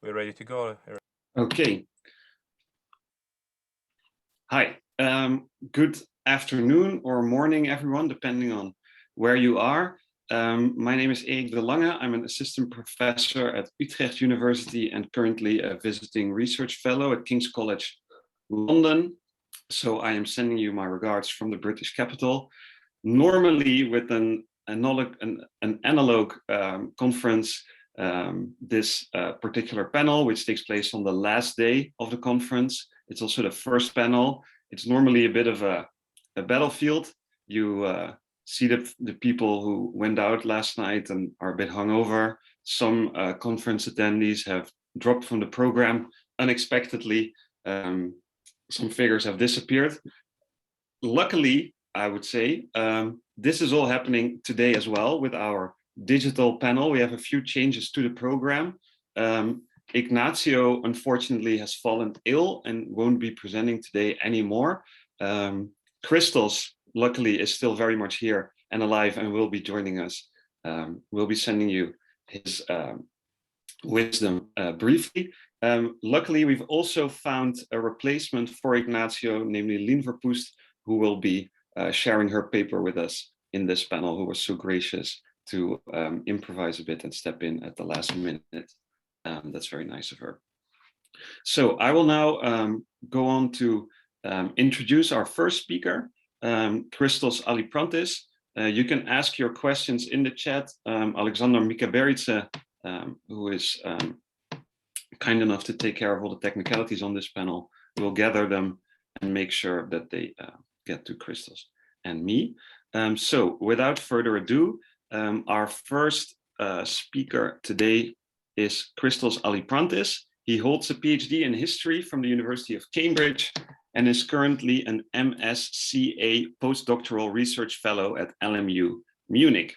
We're ready to go, Erik. Okay. Hi. Good afternoon or morning, everyone, depending on where you are. My name is Erik de Lange. I'm an assistant professor at Utrecht University and currently a visiting research fellow at King's College London. So I am sending you my regards from the British capital. Normally with an analog conference, this particular panel, which takes place on the last day of the conference. It's also the first panel. It's normally a bit of a battlefield. You see the people who went out last night and are a bit hungover. Some conference attendees have dropped from the program unexpectedly. Some figures have disappeared. Luckily, I would say, this is all happening today as well with our digital panel. We have a few changes to the program. Ignacio, unfortunately, has fallen ill and won't be presenting today anymore. Christos, luckily, is still very much here and alive and will be joining us. We'll be sending you his wisdom briefly. Luckily, we've also found a replacement for Ignacio, namely Lien Verpoest, who will be sharing her paper with us in this panel, who was so gracious to improvise a bit and step in at the last minute. That's very nice of her. So I will now go on to introduce our first speaker, Christos Aliprantis. You can ask your questions in the chat. Alexander Mikaberidze, who is kind enough to take care of all the technicalities on this panel, will gather them and make sure that they get to Christos and me. So without further ado, our first speaker today is Christos Aliprantis. He holds a PhD in history from the University of Cambridge and is currently an MSCA postdoctoral research fellow at LMU Munich.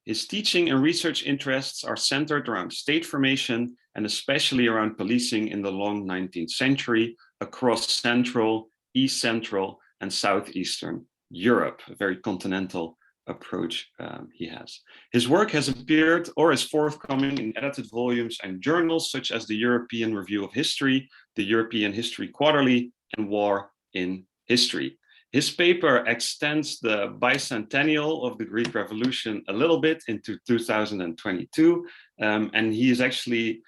His teaching and research interests are centered around state formation and especially around policing in the long 19th century across Central, East Central, and Southeastern Europe, a very continental approach he has. His work has appeared or is forthcoming in edited volumes and journals such as the European Review of History, the European History Quarterly, and War in History. His paper extends the bicentennial of the Greek Revolution a little bit into 2022, and he is actually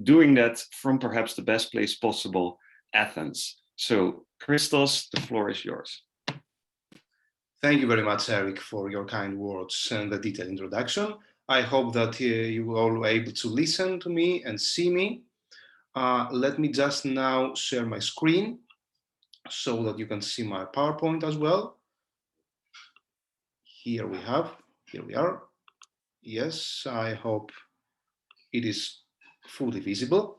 doing that from perhaps the best place possible, Athens. So, Christos, the floor is yours. Thank you very much, Erik, for your kind words and the detailed introduction. I hope that you will all be able to listen to me and see me. Let me just now share my screen so that you can see my PowerPoint as well. Here we are. Yes, I hope it is fully visible.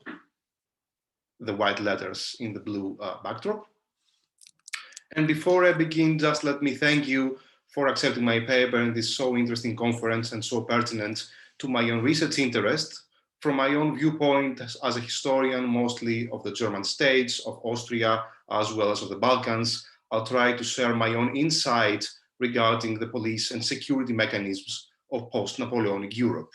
The white letters in the blue backdrop. And before I begin, just let me thank you for accepting my paper in this so interesting conference and so pertinent to my own research interest. From my own viewpoint as a historian, mostly of the German states, of Austria, as well as of the Balkans, I'll try to share my own insight regarding the police and security mechanisms of post-Napoleonic Europe.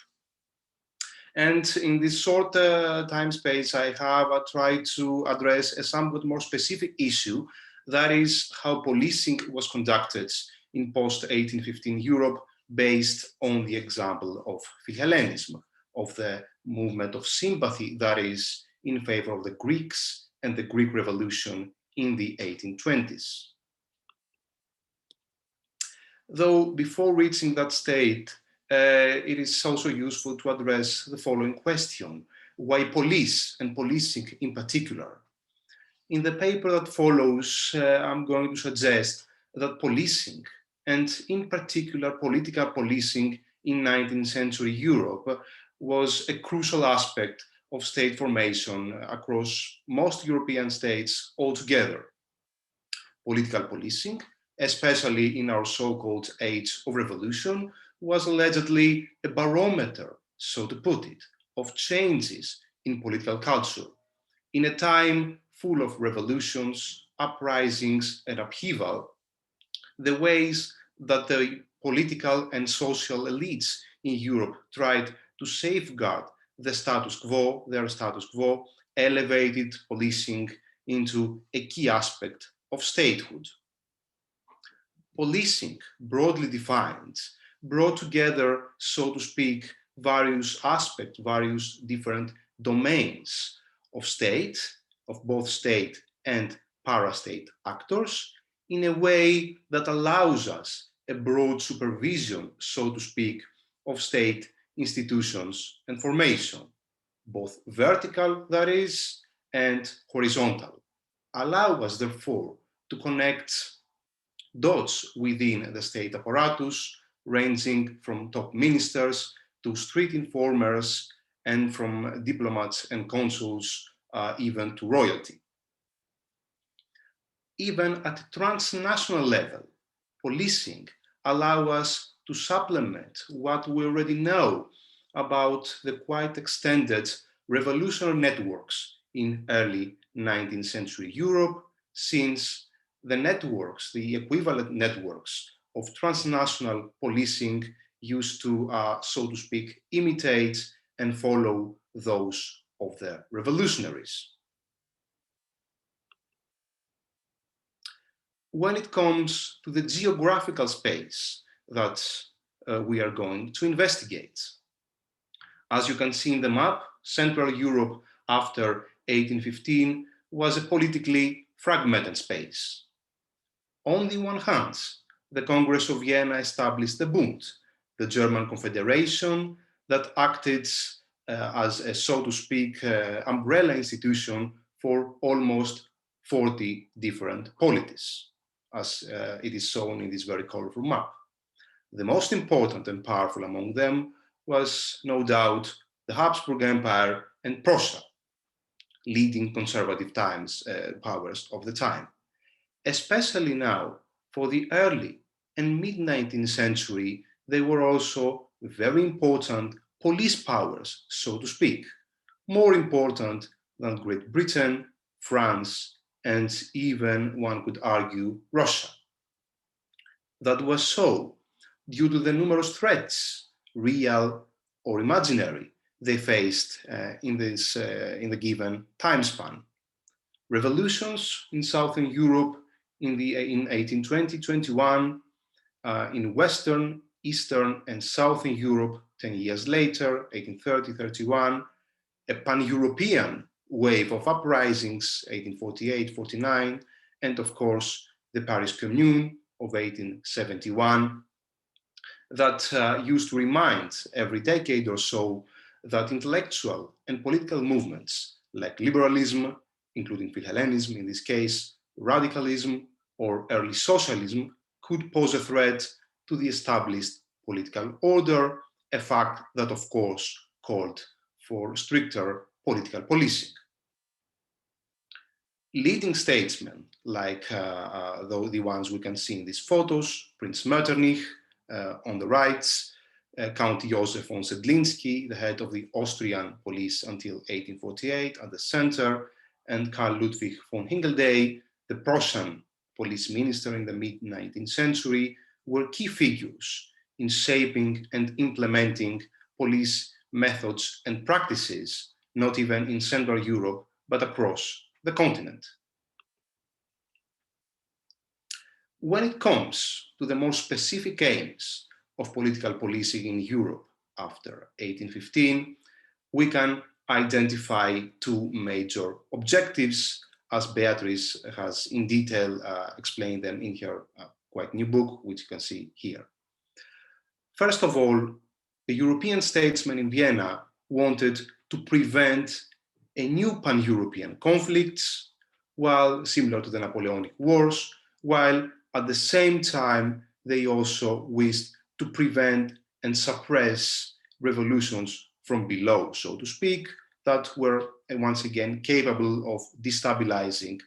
And in this short time space, I have tried to address a somewhat more specific issue, that is how policing was conducted in post-1815 Europe based on the example of Philhellenism, of the movement of sympathy that is in favor of the Greeks and the Greek Revolution in the 1820s. Though before reaching that state, it is also useful to address the following question: why police and policing in particular? In the paper that follows, I'm going to suggest that policing, and in particular political policing in 19th century Europe, was a crucial aspect of state formation across most European states altogether. Political policing, especially in our so-called age of revolution, was allegedly a barometer, so to put it, of changes in political culture. In a time full of revolutions, uprisings, and upheaval, the ways that the political and social elites in Europe tried to safeguard their status quo, elevated policing into a key aspect of statehood. Policing, broadly defined, brought together, so to speak, various aspects, various different domains of state, of both state and parastate actors, in a way that allows us a broad supervision, so to speak, of state institutions and formation, both vertical, that is, and horizontal. Allow us, therefore, to connect dots within the state apparatus, ranging from top ministers to street informers, and from diplomats and consuls, even to royalty. Even at transnational level, policing allows us to supplement what we already know about the quite extended revolutionary networks in early 19th century Europe, since the networks, the equivalent networks of transnational policing used to, so to speak, imitate and follow those of the revolutionaries. When it comes to the geographical space that we are going to investigate, as you can see in the map, Central Europe after 1815 was a politically fragmented space. On the one hand, the Congress of Vienna established the Bund, the German confederation that acted as a, so to speak, umbrella institution for almost 40 different polities, as it is shown in this very colorful map. The most important and powerful among them was no doubt the Habsburg Empire and Prussia, leading conservative powers of the time. Especially now, for the early and mid-19th century, they were also very important police powers, so to speak, more important than Great Britain, France, and even, one could argue, Russia. That was so due to the numerous threats, real or imaginary, they faced in the given time span. Revolutions in Southern Europe in 1820-21, in Western, Eastern, and Southern Europe 10 years later, 1830-31, a pan-European wave of uprisings, 1848-49, and of course, the Paris Commune of 1871, that used to remind every decade or so that intellectual and political movements like liberalism, including Philhellenism in this case, radicalism, or early socialism could pose a threat to the established political order, a fact that of course called for stricter political policing. Leading statesmen like the ones we can see in these photos, Prince Metternich on the right, Count Josef von Sedlinsky, the head of the Austrian police until 1848 at the center, and Karl Ludwig von Hingeldey, the Prussian police minister in the mid-19th century, were key figures in shaping and implementing police methods and practices, not even in Central Europe, but across the continent. When it comes to the more specific aims of political policing in Europe after 1815, we can identify two major objectives, as Beatrice has in detail explained them in her quite new book, which you can see here. First of all, the European statesmen in Vienna wanted to prevent a new pan-European conflict, while similar to the Napoleonic Wars, while at the same time they also wished to prevent and suppress revolutions from below, so to speak, that were once again capable of destabilizing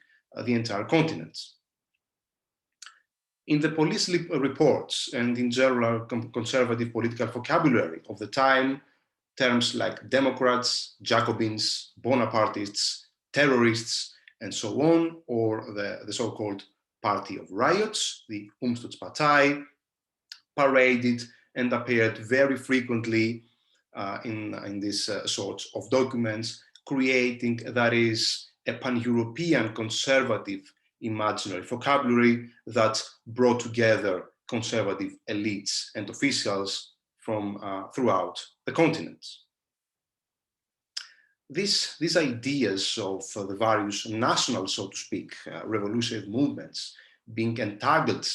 the entire continent. In the police reports and in general conservative political vocabulary of the time, terms like Democrats, Jacobins, Bonapartists, terrorists, and so on, or the so-called Party of Riots, the Umsturzpartei, paraded and appeared very frequently in these sorts of documents, creating, that is, a pan-European conservative imaginary vocabulary that brought together conservative elites and officials from throughout the continent. These ideas of the various national, so to speak, revolutionary movements being entangled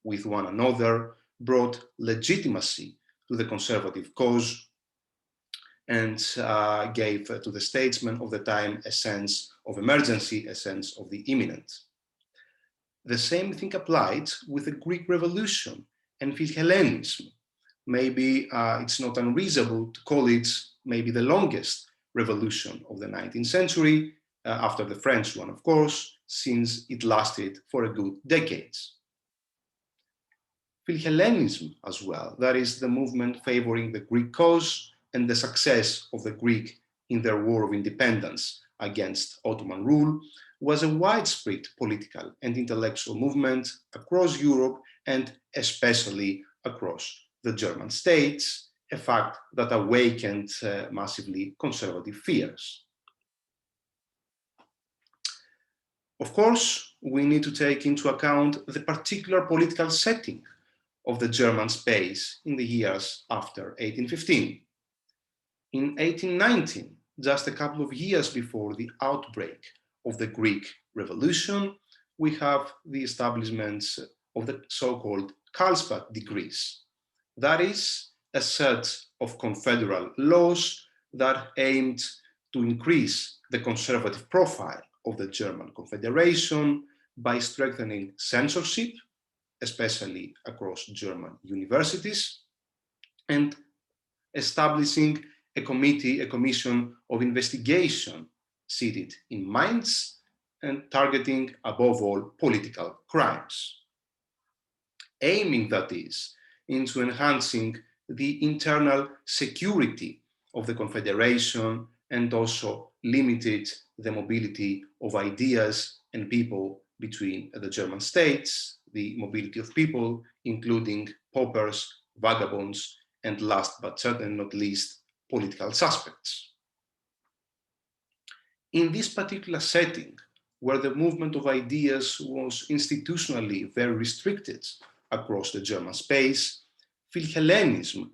with one another brought legitimacy to the conservative cause and gave to the statesmen of the time a sense of emergency, a sense of the imminent. The same thing applied with the Greek Revolution and Philhellenism. Maybe it's not unreasonable to call it maybe the longest revolution of the 19th century, after the French one, of course, since it lasted for a good decades. Philhellenism as well, that is the movement favoring the Greek cause and the success of the Greek in their war of independence against Ottoman rule, was a widespread political and intellectual movement across Europe and especially across the German states, a fact that awakened massively conservative fears. Of course, we need to take into account the particular political setting of the German space in the years after 1815. In 1819, just a couple of years before the outbreak of the Greek Revolution, we have the establishment of the so-called Karlsbad decrees. That is a set of confederal laws that aimed to increase the conservative profile of the German Confederation by strengthening censorship, especially across German universities, and establishing a commission of investigation seated in Mainz and targeting, above all, political crimes. Aiming, that is, into enhancing the internal security of the Confederation and also limited the mobility of ideas and people between the German states, the mobility of people, including paupers, vagabonds, and last but certainly not least, political suspects. In this particular setting, where the movement of ideas was institutionally very restricted across the German space, Philhellenism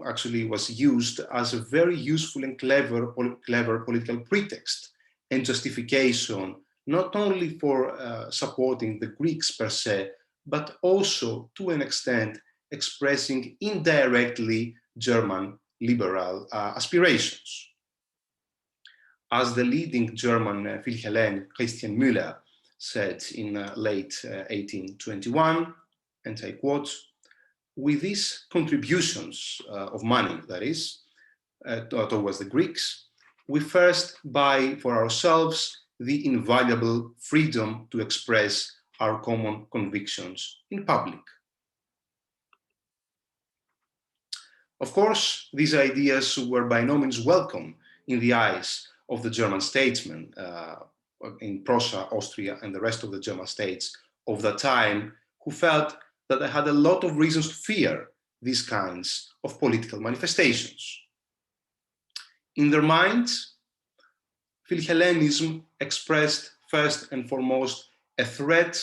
actually was used as a very useful and clever political pretext and justification, not only for supporting the Greeks per se, but also to an extent expressing indirectly German liberal aspirations. As the leading German Philhellene Christian Müller said in late 1821, and I quote, "With these contributions of money, that is, towards the Greeks, we first buy for ourselves the invaluable freedom to express our common convictions in public." Of course, these ideas were by no means welcome in the eyes of the German statesmen in Prussia, Austria, and the rest of the German states of the time, who felt that they had a lot of reasons to fear these kinds of political manifestations. In their minds, Philhellenism expressed first and foremost a threat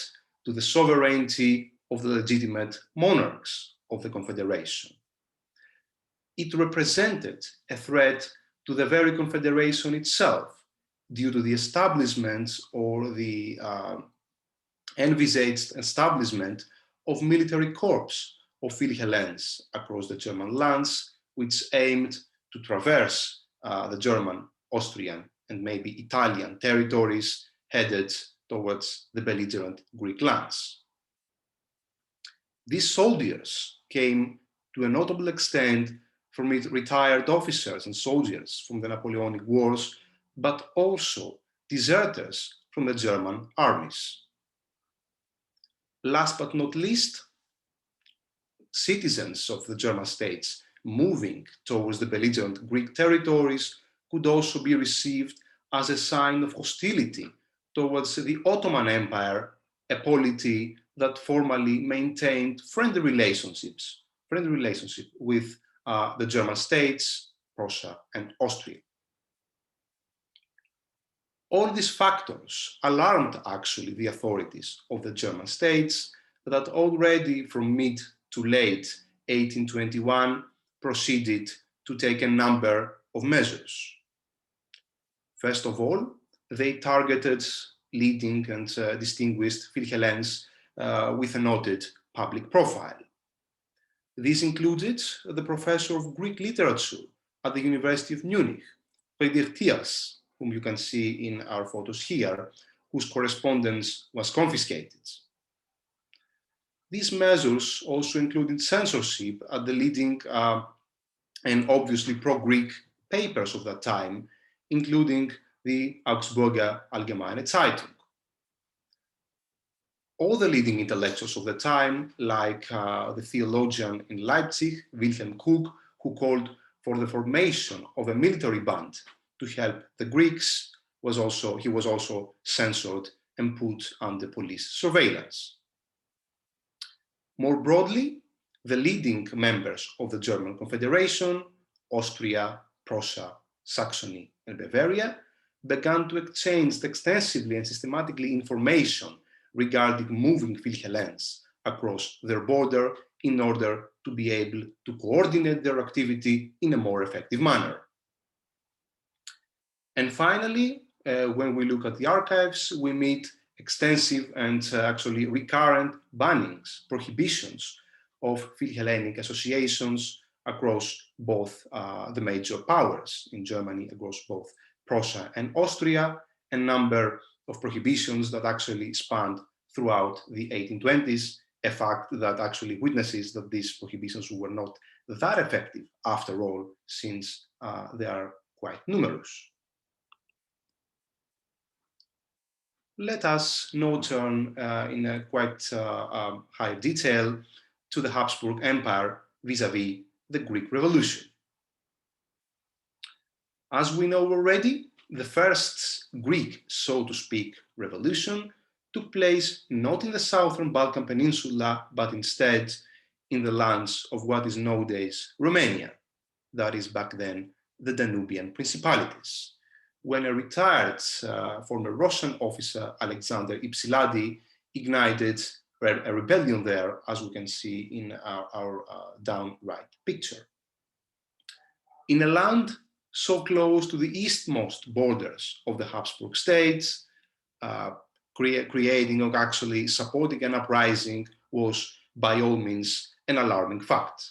to the sovereignty of the legitimate monarchs of the Confederation. It represented a threat to the very Confederation itself due to the establishment or the envisaged establishment of military corps of Philhellenes across the German lands, which aimed to traverse the German, Austrian, and maybe Italian territories headed towards the belligerent Greek lands. These soldiers came to a notable extent from retired officers and soldiers from the Napoleonic Wars, but also deserters from the German armies. Last but not least, citizens of the German states moving towards the belligerent Greek territories could also be received as a sign of hostility towards the Ottoman Empire, a polity that formally maintained friendly relationship with the German states, Prussia, and Austria. All these factors alarmed actually the authorities of the German states that already from mid to late 1821 proceeded to take a number of measures. First of all, they targeted leading and distinguished Philhellenes with a noted public profile. This included the professor of Greek literature at the University of Munich, Beatrice, whom you can see in our photos here, whose correspondence was confiscated. These measures also included censorship at the leading and obviously pro-Greek papers of that time, including the Augsburger Allgemeine Zeitung. All the leading intellectuals of the time, like the theologian in Leipzig, Wilhelm Krug, who called for the formation of a military band to help the Greeks, he was also censored and put under police surveillance. More broadly, the leading members of the German Confederation, Austria, Prussia, Saxony, and Bavaria, began to exchange extensively and systematically information regarding moving Philhellenes across their border in order to be able to coordinate their activity in a more effective manner. And finally, when we look at the archives, we meet extensive and actually recurrent bannings, prohibitions of Philhellenic associations across both the major powers in Germany, across both Prussia and Austria, a number of prohibitions that actually spanned throughout the 1820s, a fact that actually witnesses that these prohibitions were not that effective after all, since they are quite numerous. Let us now turn in a quite high detail to the Habsburg Empire vis-à-vis the Greek Revolution. As we know already, the first Greek, so to speak, revolution took place not in the southern Balkan Peninsula, but instead in the lands of what is nowadays Romania, that is back then the Danubian principalities, when a retired former Russian officer, Alexander Ypsilanti, ignited a rebellion there, as we can see in our down right picture. In a land so close to the eastmost borders of the Habsburg states, creating or actually supporting an uprising was by all means an alarming fact.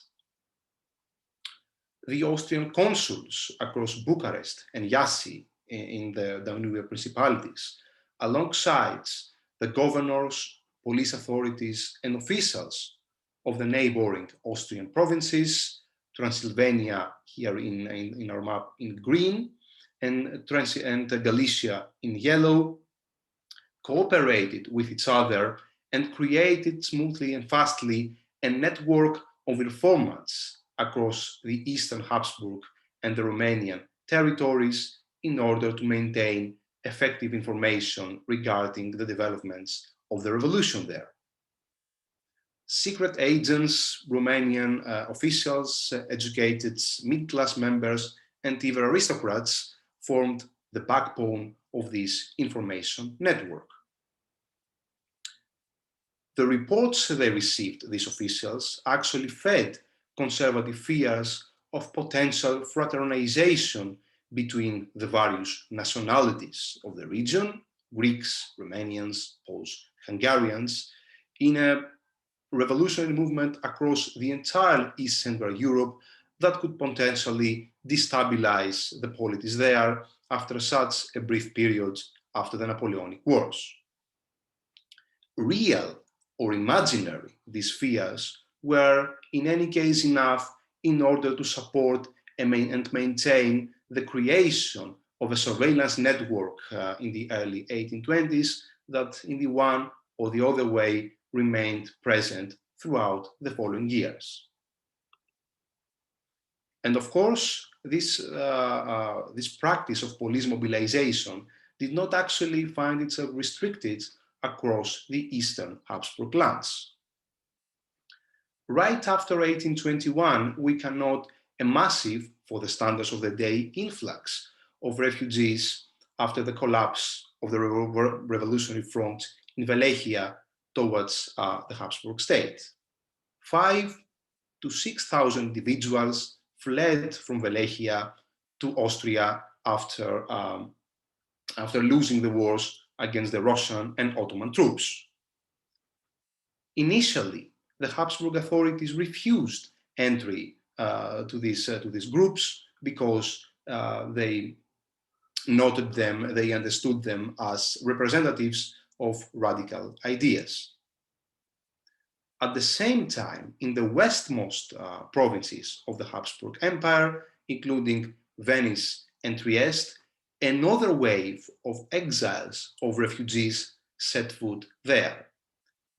The Austrian consuls across Bucharest and Iasi in the Danubian principalities, alongside the governors, police authorities, and officials of the neighboring Austrian provinces, Transylvania here in our map in green, and Galicia in yellow, cooperated with each other and created smoothly and fastly a network of informants across the Eastern Habsburg and the Romanian territories in order to maintain effective information regarding the developments of the revolution there. Secret agents, Romanian officials, educated middle-class members, and even aristocrats formed the backbone of this information network. The reports they received, these officials, actually fed conservative fears of potential fraternization between the various nationalities of the region, Greeks, Romanians, Poles, Hungarians, in a revolutionary movement across the entire East Central Europe that could potentially destabilize the polities there after such a brief period after the Napoleonic Wars. Real or imaginary, these fears were in any case enough in order to support and maintain the creation of a surveillance network in the early 1820s that in the one or the other way remained present throughout the following years. And of course, this practice of police mobilization did not actually find itself restricted across the Eastern Habsburg lands. Right after 1821, we cannot a massive, for the standards of the day, influx of refugees after the collapse of the revolutionary front in Wallachia towards the Habsburg state. 5,000 to 6,000 individuals fled from Wallachia to Austria after losing the wars against the Russian and Ottoman troops. Initially, the Habsburg authorities refused entry to these groups because they understood them as representatives of radical ideas. At the same time, in the westmost provinces of the Habsburg Empire, including Venice and Trieste, another wave of exiles, of refugees, set foot there.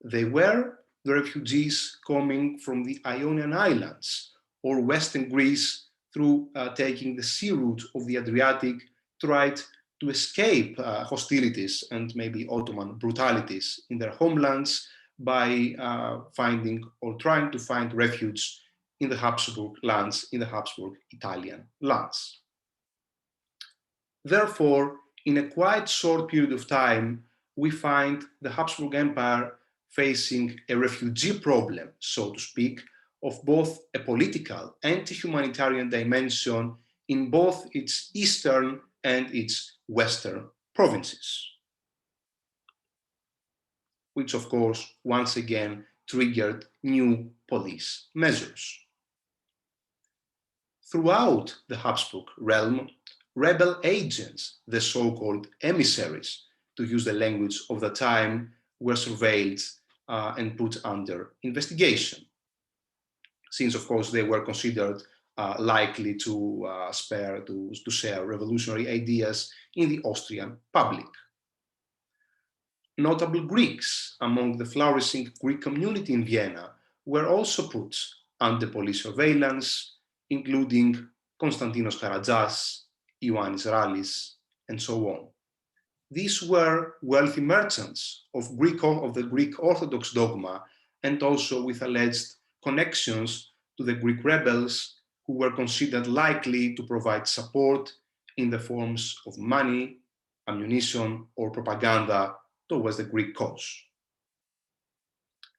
They were the refugees coming from the Ionian Islands or Western Greece through taking the sea route of the Adriatic, tried to escape hostilities and maybe Ottoman brutalities in their homelands by finding or trying to find refuge in the Habsburg lands, in the Habsburg Italian lands. Therefore, in a quite short period of time, we find the Habsburg Empire facing a refugee problem, so to speak, of both a political and a humanitarian dimension in both its eastern and its western provinces, which of course once again triggered new police measures. Throughout the Habsburg realm, rebel agents, the so-called emissaries, to use the language of the time, were surveilled and put under investigation, since of course they were considered likely to share revolutionary ideas in the Austrian public. Notable Greeks among the flourishing Greek community in Vienna were also put under police surveillance, including Konstantinos Karadzias, Ioannis Rallis, and so on. These were wealthy merchants of the Greek Orthodox dogma, and also with alleged connections to the Greek rebels, who were considered likely to provide support in the forms of money, ammunition, or propaganda towards the Greek cause.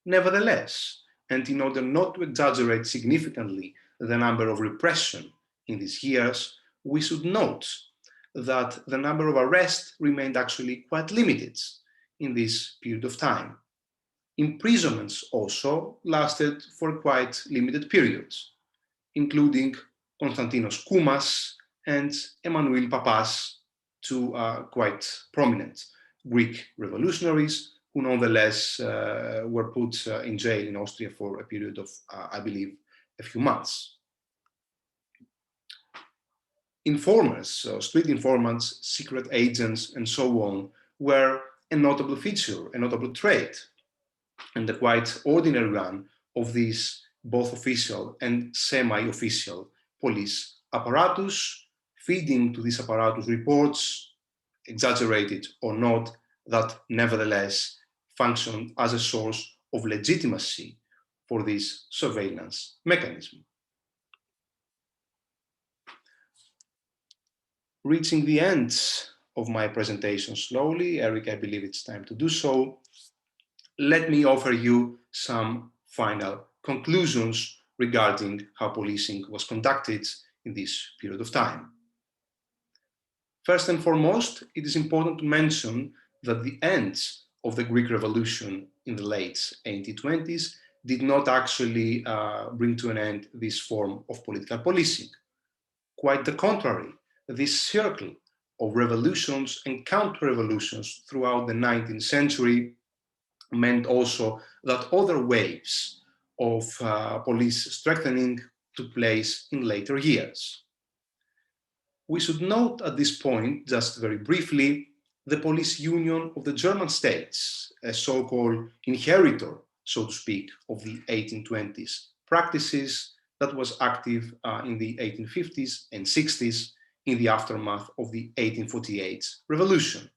Nevertheless, and in order not to exaggerate significantly the number of repression in these years, we should note that the number of arrests remained actually quite limited in this period of time. Imprisonments also lasted for quite limited periods, including Konstantinos Koumas and Emmanuel Papas, two quite prominent Greek revolutionaries who nonetheless were put in jail in Austria for a period of, I believe, a few months. Informers, street informants, secret agents, and so on, were a notable feature, a notable trait, and the quite ordinary one of these both official and semi-official police apparatus, feeding to this apparatus reports, exaggerated or not, that nevertheless functioned as a source of legitimacy for this surveillance mechanism. Reaching the end of my presentation slowly, Erik, I believe it's time to do so. Let me offer you some final conclusions regarding how policing was conducted in this period of time. First and foremost, it is important to mention that the end of the Greek Revolution in the late 1820s did not actually bring to an end this form of political policing. Quite the contrary, this circle of revolutions and counter-revolutions throughout the 19th century meant also that other waves of police strengthening took place in later years. We should note at this point, just very briefly, the police union of the German states, a so-called inheritor, so to speak, of the 1820s practices that was active in the 1850s and 60s in the aftermath of the 1848 revolution.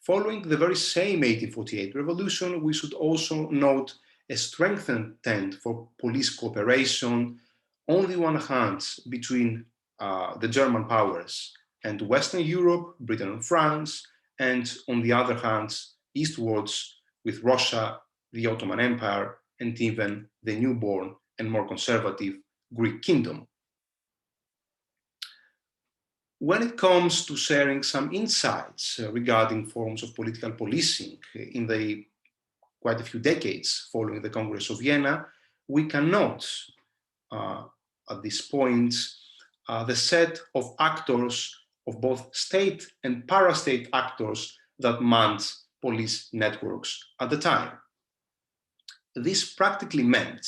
Following the very same 1848 revolution, we should also note a strengthened trend for police cooperation on the one hand between the German powers and Western Europe, Britain and France, and on the other hand, eastwards with Russia, the Ottoman Empire, and even the newborn and more conservative Greek kingdom. When it comes to sharing some insights regarding forms of political policing in the quite a few decades following the Congress of Vienna, we cannot, at this point, the set of actors, of both state and para-state actors that manned police networks at the time. This practically meant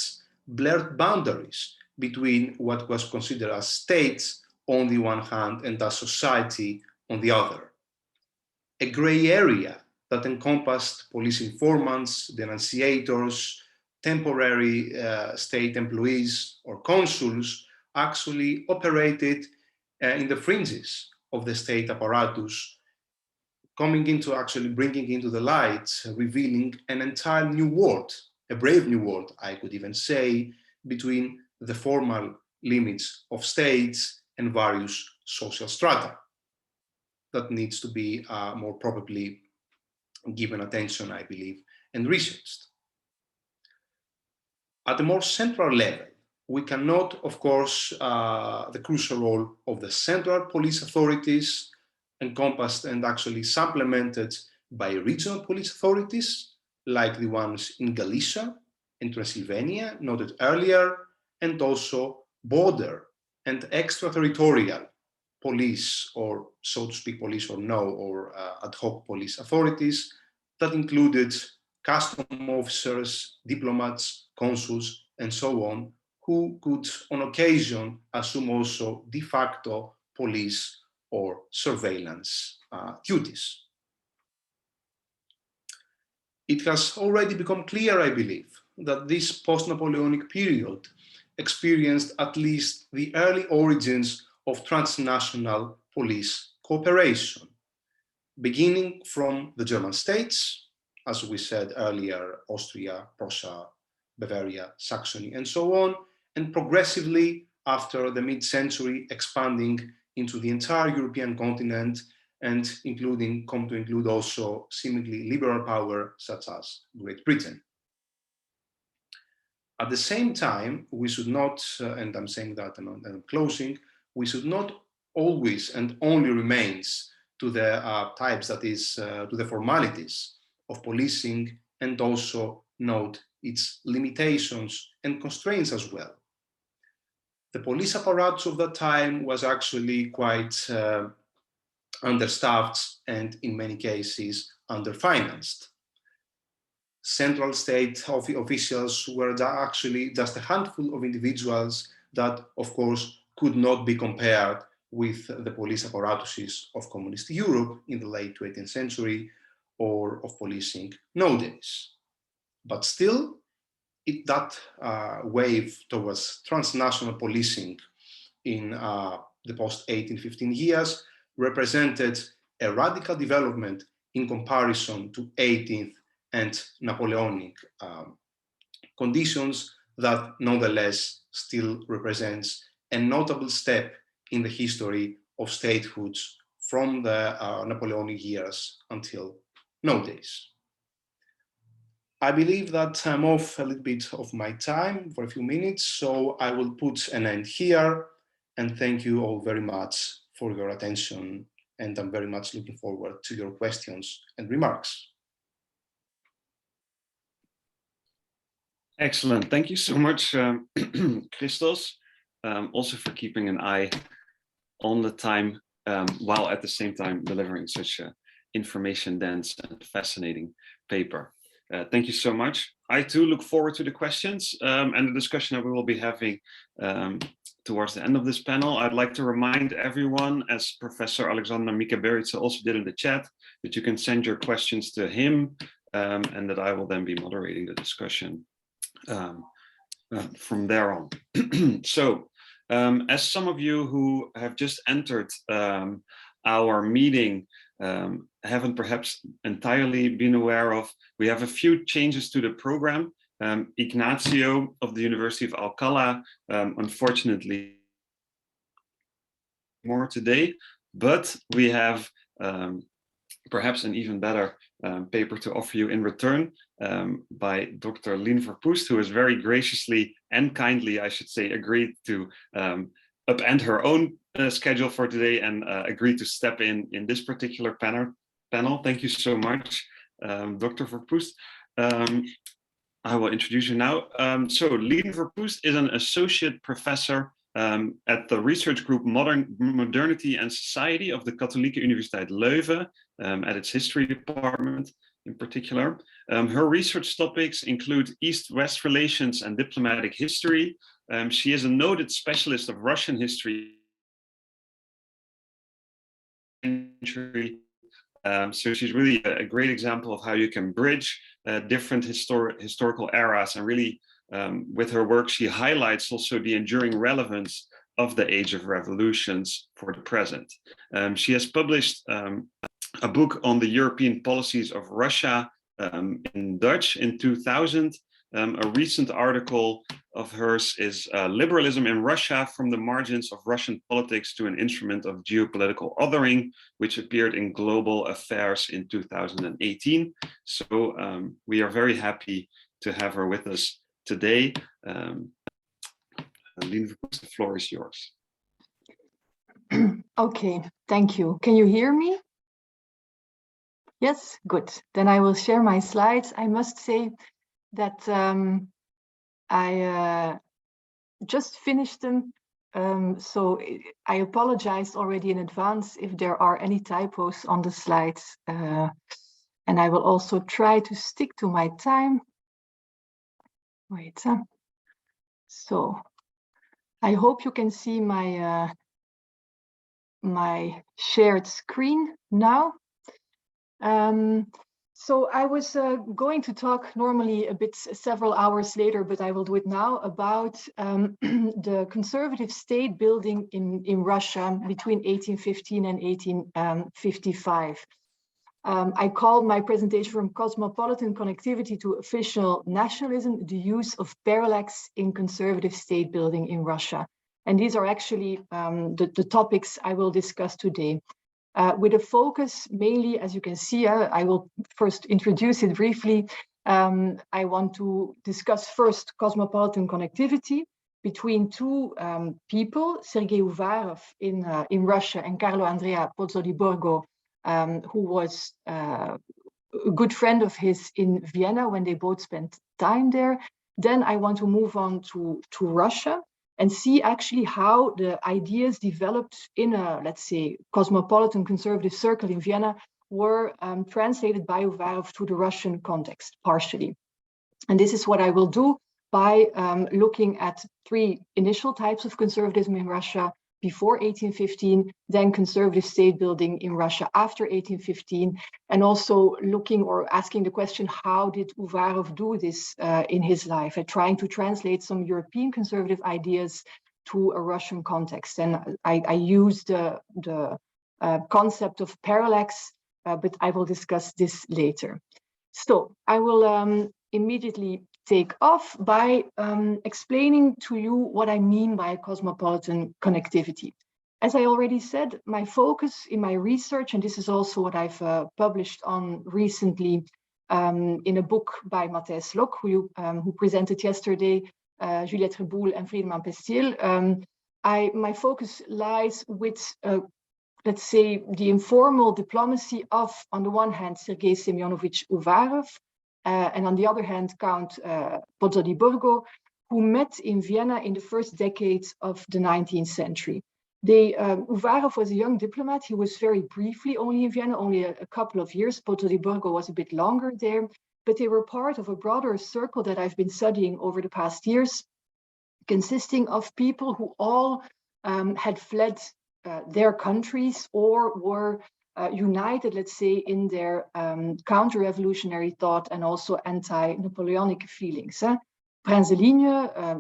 blurred boundaries between what was considered as states on the one hand and as society on the other. A gray area that encompassed police informants, denunciators, temporary state employees or consuls actually operated in the fringes of the state apparatus, coming into actually bringing into the light, revealing an entire new world, a brave new world, I could even say, between the formal limits of states and various social strata that needs to be more probably given attention, I believe, and researched. At a more central level, we can note, of course, the crucial role of the central police authorities, encompassed and actually supplemented by regional police authorities, like the ones in Galicia and Transylvania, noted earlier, and also border and extraterritorial police, or so to speak, police or no, or ad hoc police authorities that included custom officers, diplomats, consuls, and so on, who could on occasion assume also de facto police or surveillance duties. It has already become clear, I believe, that this post-Napoleonic period experienced at least the early origins of transnational police cooperation, beginning from the German states, as we said earlier, Austria, Prussia, Bavaria, Saxony, and so on, and progressively after the mid-century expanding into the entire European continent and come to include also seemingly liberal power such as Great Britain. At the same time, we should not, and I'm saying that and I'm closing, we should not always and only remains to the types, that is, to the formalities of policing, and also note its limitations and constraints as well. The police apparatus of that time was actually quite understaffed and in many cases underfinanced. Central state officials were actually just a handful of individuals that, of course, could not be compared with the police apparatuses of communist Europe in the late 20th century or of policing nowadays. But still, that wave towards transnational policing in the post-1815 years represented a radical development in comparison to 18th and Napoleonic conditions that nonetheless still represents a notable step in the history of statehoods from the Napoleonic years until nowadays. I believe that I'm off a little bit of my time for a few minutes, so I will put an end here, and thank you all very much for your attention, and I'm very much looking forward to your questions and remarks. Excellent. Thank you so much, Christos, also for keeping an eye on the time while at the same time delivering such an information-dense and fascinating paper. Thank you so much. I too look forward to the questions and the discussion that we will be having towards the end of this panel. I'd like to remind everyone, as Professor Alexander Mikaberidze also did in the chat, that you can send your questions to him and that I will then be moderating the discussion from there on. So, as some of you who have just entered our meeting haven't perhaps entirely been aware of, we have a few changes to the program Ignacio of the University of Alcalá, unfortunately more today, but we have perhaps an even better paper to offer you in return by Dr. Lien Verpoest, who has very graciously and kindly, I should say, agreed to upend her own schedule for today and agreed to step in this particular panel. Thank you so much, Dr. Verpoest. I will introduce you now. So Lien Verpoest is an associate professor at the research group Modernity and Society of the Katholieke Universiteit Leuven, at its history department in particular. Her research topics include East-West relations and diplomatic history. She is a noted specialist of Russian history. So she's really a great example of how you can bridge different historical eras, and really with her work she highlights also the enduring relevance of the age of revolutions for the present. She has published a book on the European policies of Russia in Dutch in 2000. A recent article of hers is Liberalism in Russia, from the Margins of Russian Politics to an Instrument of Geopolitical Othering, which appeared in Global Affairs in 2018. So we are very happy to have her with us today. Lien, the floor is yours. Okay, thank you. Can you hear me? Yes, good. Then I will share my slides. I must say that I just finished them, so I apologize already in advance if there are any typos on the slides, and I will also try to stick to my time. Wait, so I hope you can see my my shared screen now. So I was going to talk normally a bit several hours later, but I will do it now, about the conservative state building in Russia between 1815 and 1855. I called my presentation From Cosmopolitan Connectivity to Official Nationalism, the use of parallax in conservative state building in Russia. And these are actually the topics I will discuss today. With a focus mainly, as you can see, I will first introduce it briefly. I want to discuss first cosmopolitan connectivity between two people, Sergei Uvarov in Russia and Carlo Andrea Pozzo di Borgo, who was a good friend of his in Vienna when they both spent time there. Then I want to move on to Russia and see actually how the ideas developed in a, let's say, cosmopolitan conservative circle in Vienna were translated by Uvarov to the Russian context, partially. And this is what I will do by looking at three initial types of conservatism in Russia before 1815, then conservative state building in Russia after 1815, and also looking or asking the question, how did Uvarov do this in his life, and trying to translate some European conservative ideas to a Russian context. And I use the concept of parallax, but I will discuss this later. So I will immediately take off by explaining to you what I mean by cosmopolitan connectivity. As I already said, my focus in my research, and this is also what I've published on recently in a book by Matthijs Lok, who presented yesterday, Juliette Reboul and Friedemann Pestil. My focus lies with, let's say, the informal diplomacy of, on the one hand, Sergei Semyonovich Uvarov, and on the other hand, Count Pozzo di Borgo, who met in Vienna in the first decades of the 19th century. Uvarov was a young diplomat. He was very briefly only in Vienna, only a couple of years. Pozzo di Borgo was a bit longer there, but they were part of a broader circle that I've been studying over the past years, consisting of people who all had fled their countries or were united, let's say, in their counter-revolutionary thought and also anti-Napoleonic feelings. Prince Lien,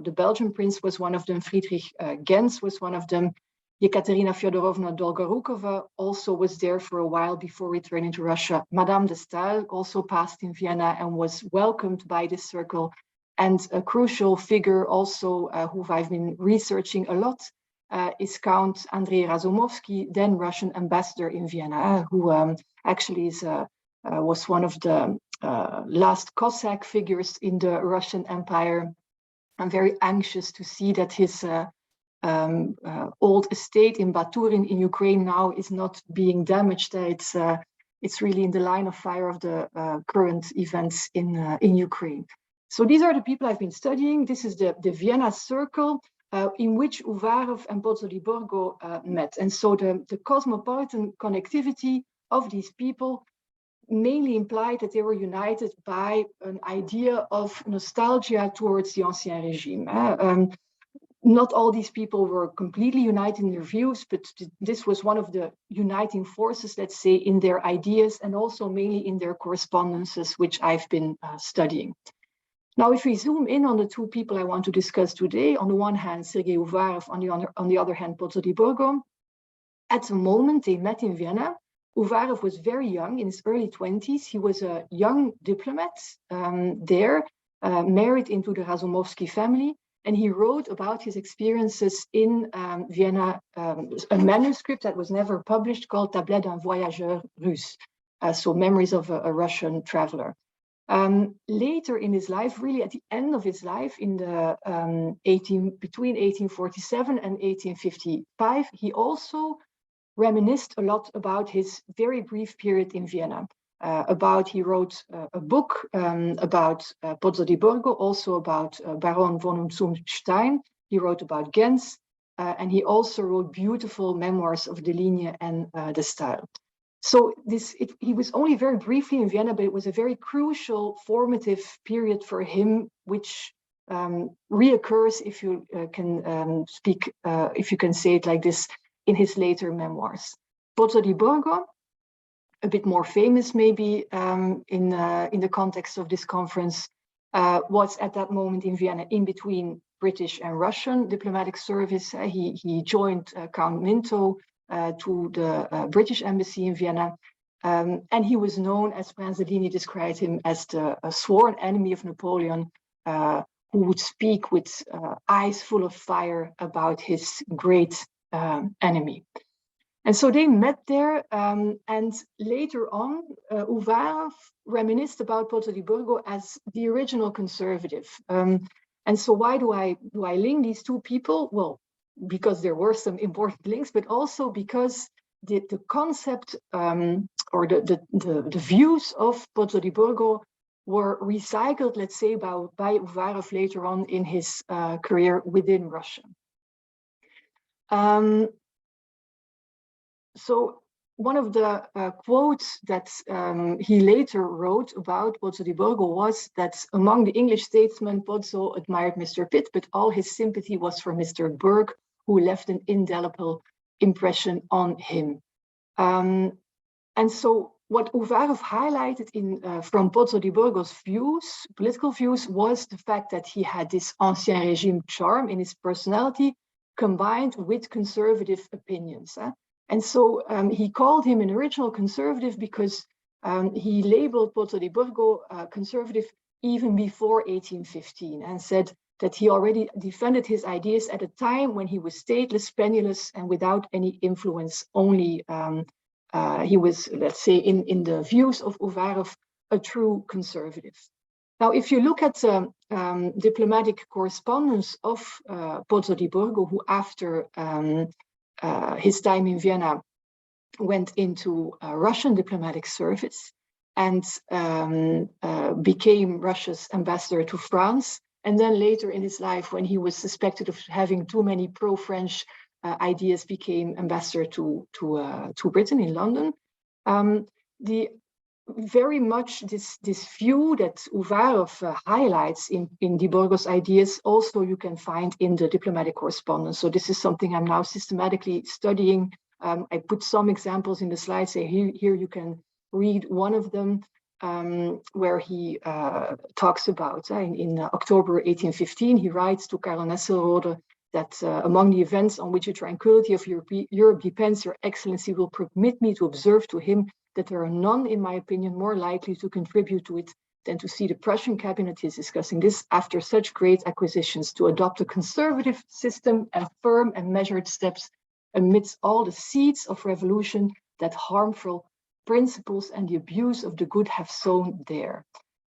the Belgian prince, was one of them. Friedrich Gens was one of them. Yekaterina Fyodorovna Dolgorukova also was there for a while before returning to Russia. Madame de Stael also passed in Vienna and was welcomed by this circle. And a crucial figure also who I've been researching a lot is Count Andrei Razumovsky, then Russian ambassador in Vienna, who actually was one of the last Cossack figures in the Russian Empire. I'm very anxious to see that his old estate in Baturin in Ukraine now is not being damaged. It's really in the line of fire of the current events in Ukraine. So these are the people I've been studying. This is the Vienna Circle in which Uvarov and Pozzo di Borgo met. And so the cosmopolitan connectivity of these people mainly implied that they were united by an idea of nostalgia towards the Ancien Regime. Not all these people were completely united in their views, but this was one of the uniting forces, let's say, in their ideas and also mainly in their correspondences, which I've been studying. Now, if we zoom in on the two people I want to discuss today, on the one hand, Sergei Uvarov, on the other hand, Pozzo di Borgo, at the moment they met in Vienna, Uvarov was very young, in his early 20s. He was a young diplomat there, married into the Razumovsky family, and he wrote about his experiences in Vienna, a manuscript that was never published called Tablet d'un voyageur russe, so memories of a Russian traveler. Later in his life, really at the end of his life, in the between 1847 and 1855, he also reminisced a lot about his very brief period in Vienna. He wrote a book about Pozzo di Borgo, also about Baron von Stein. He wrote about Gens, and he also wrote beautiful memoirs of the Lien and the style. So he was only very briefly in Vienna, but it was a very crucial formative period for him, which reoccurs, if you if you can say it like this, in his later memoirs. Pozzo di Borgo, a bit more famous maybe in the context of this conference, was at that moment in Vienna in between British and Russian diplomatic service. He joined Count Minto to the British embassy in Vienna, and he was known, as Pranzolini described him, as the sworn enemy of Napoleon, who would speak with eyes full of fire about his great enemy. And so they met there, and later on, Uvarov reminisced about Pozzo di Borgo as the original conservative. And so why do I link these two people? Well, because there were some important links, but also because the concept or the views of Pozzo di Borgo were recycled, let's say, by Uvarov later on in his career within Russia. So one of the quotes that he later wrote about Pozzo di Borgo was that among the English statesmen, Pozzo admired Mr. Pitt, but all his sympathy was for Mr. Burke, who left an indelible impression on him. And so what Uvarov highlighted from Pozzo di Borgo's views, political views, was the fact that he had this Ancien Regime charm in his personality combined with conservative opinions. And so he called him an original conservative because he labeled Pozzo di Borgo conservative even before 1815 and said that he already defended his ideas at a time when he was stateless, penniless, and without any influence. Only he was, let's say, in the views of Uvarov, a true conservative. Now, if you look at the diplomatic correspondence of Pozzo di Borgo, who after his time in Vienna went into Russian diplomatic service and became Russia's ambassador to France. And then later in his life, when he was suspected of having too many pro-French ideas, became ambassador to Britain in London. Very much this view that Uvarov highlights in Di Borgo's ideas also you can find in the diplomatic correspondence. So this is something I'm now systematically studying. I put some examples in the slides. Here you can read one of them where he talks about, in October 1815, he writes to Karl Nesselrode that among the events on which the tranquility of Europe depends, Your Excellency will permit me to observe to him that there are none, in my opinion, more likely to contribute to it than to see the Prussian cabinet is discussing this after such great acquisitions to adopt a conservative system and firm and measured steps amidst all the seeds of revolution that harmful principles and the abuse of the good have sown there.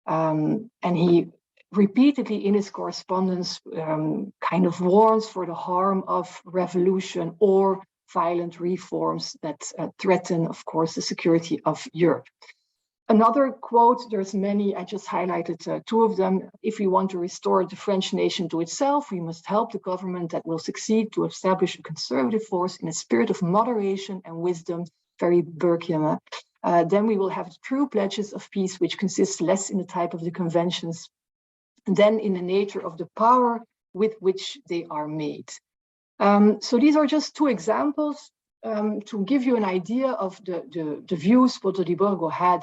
And he repeatedly in his correspondence kind of warns for the harm of revolution or violent reforms that threaten, of course, the security of Europe. Another quote, there's many, I just highlighted two of them. If we want to restore the French nation to itself, we must help the government that will succeed to establish a conservative force in a spirit of moderation and wisdom, very Burkean. Then we will have the true pledges of peace, which consists less in the type of the conventions than in the nature of the power with which they are made. So these are just two examples to give you an idea of the views Boto di Borgo had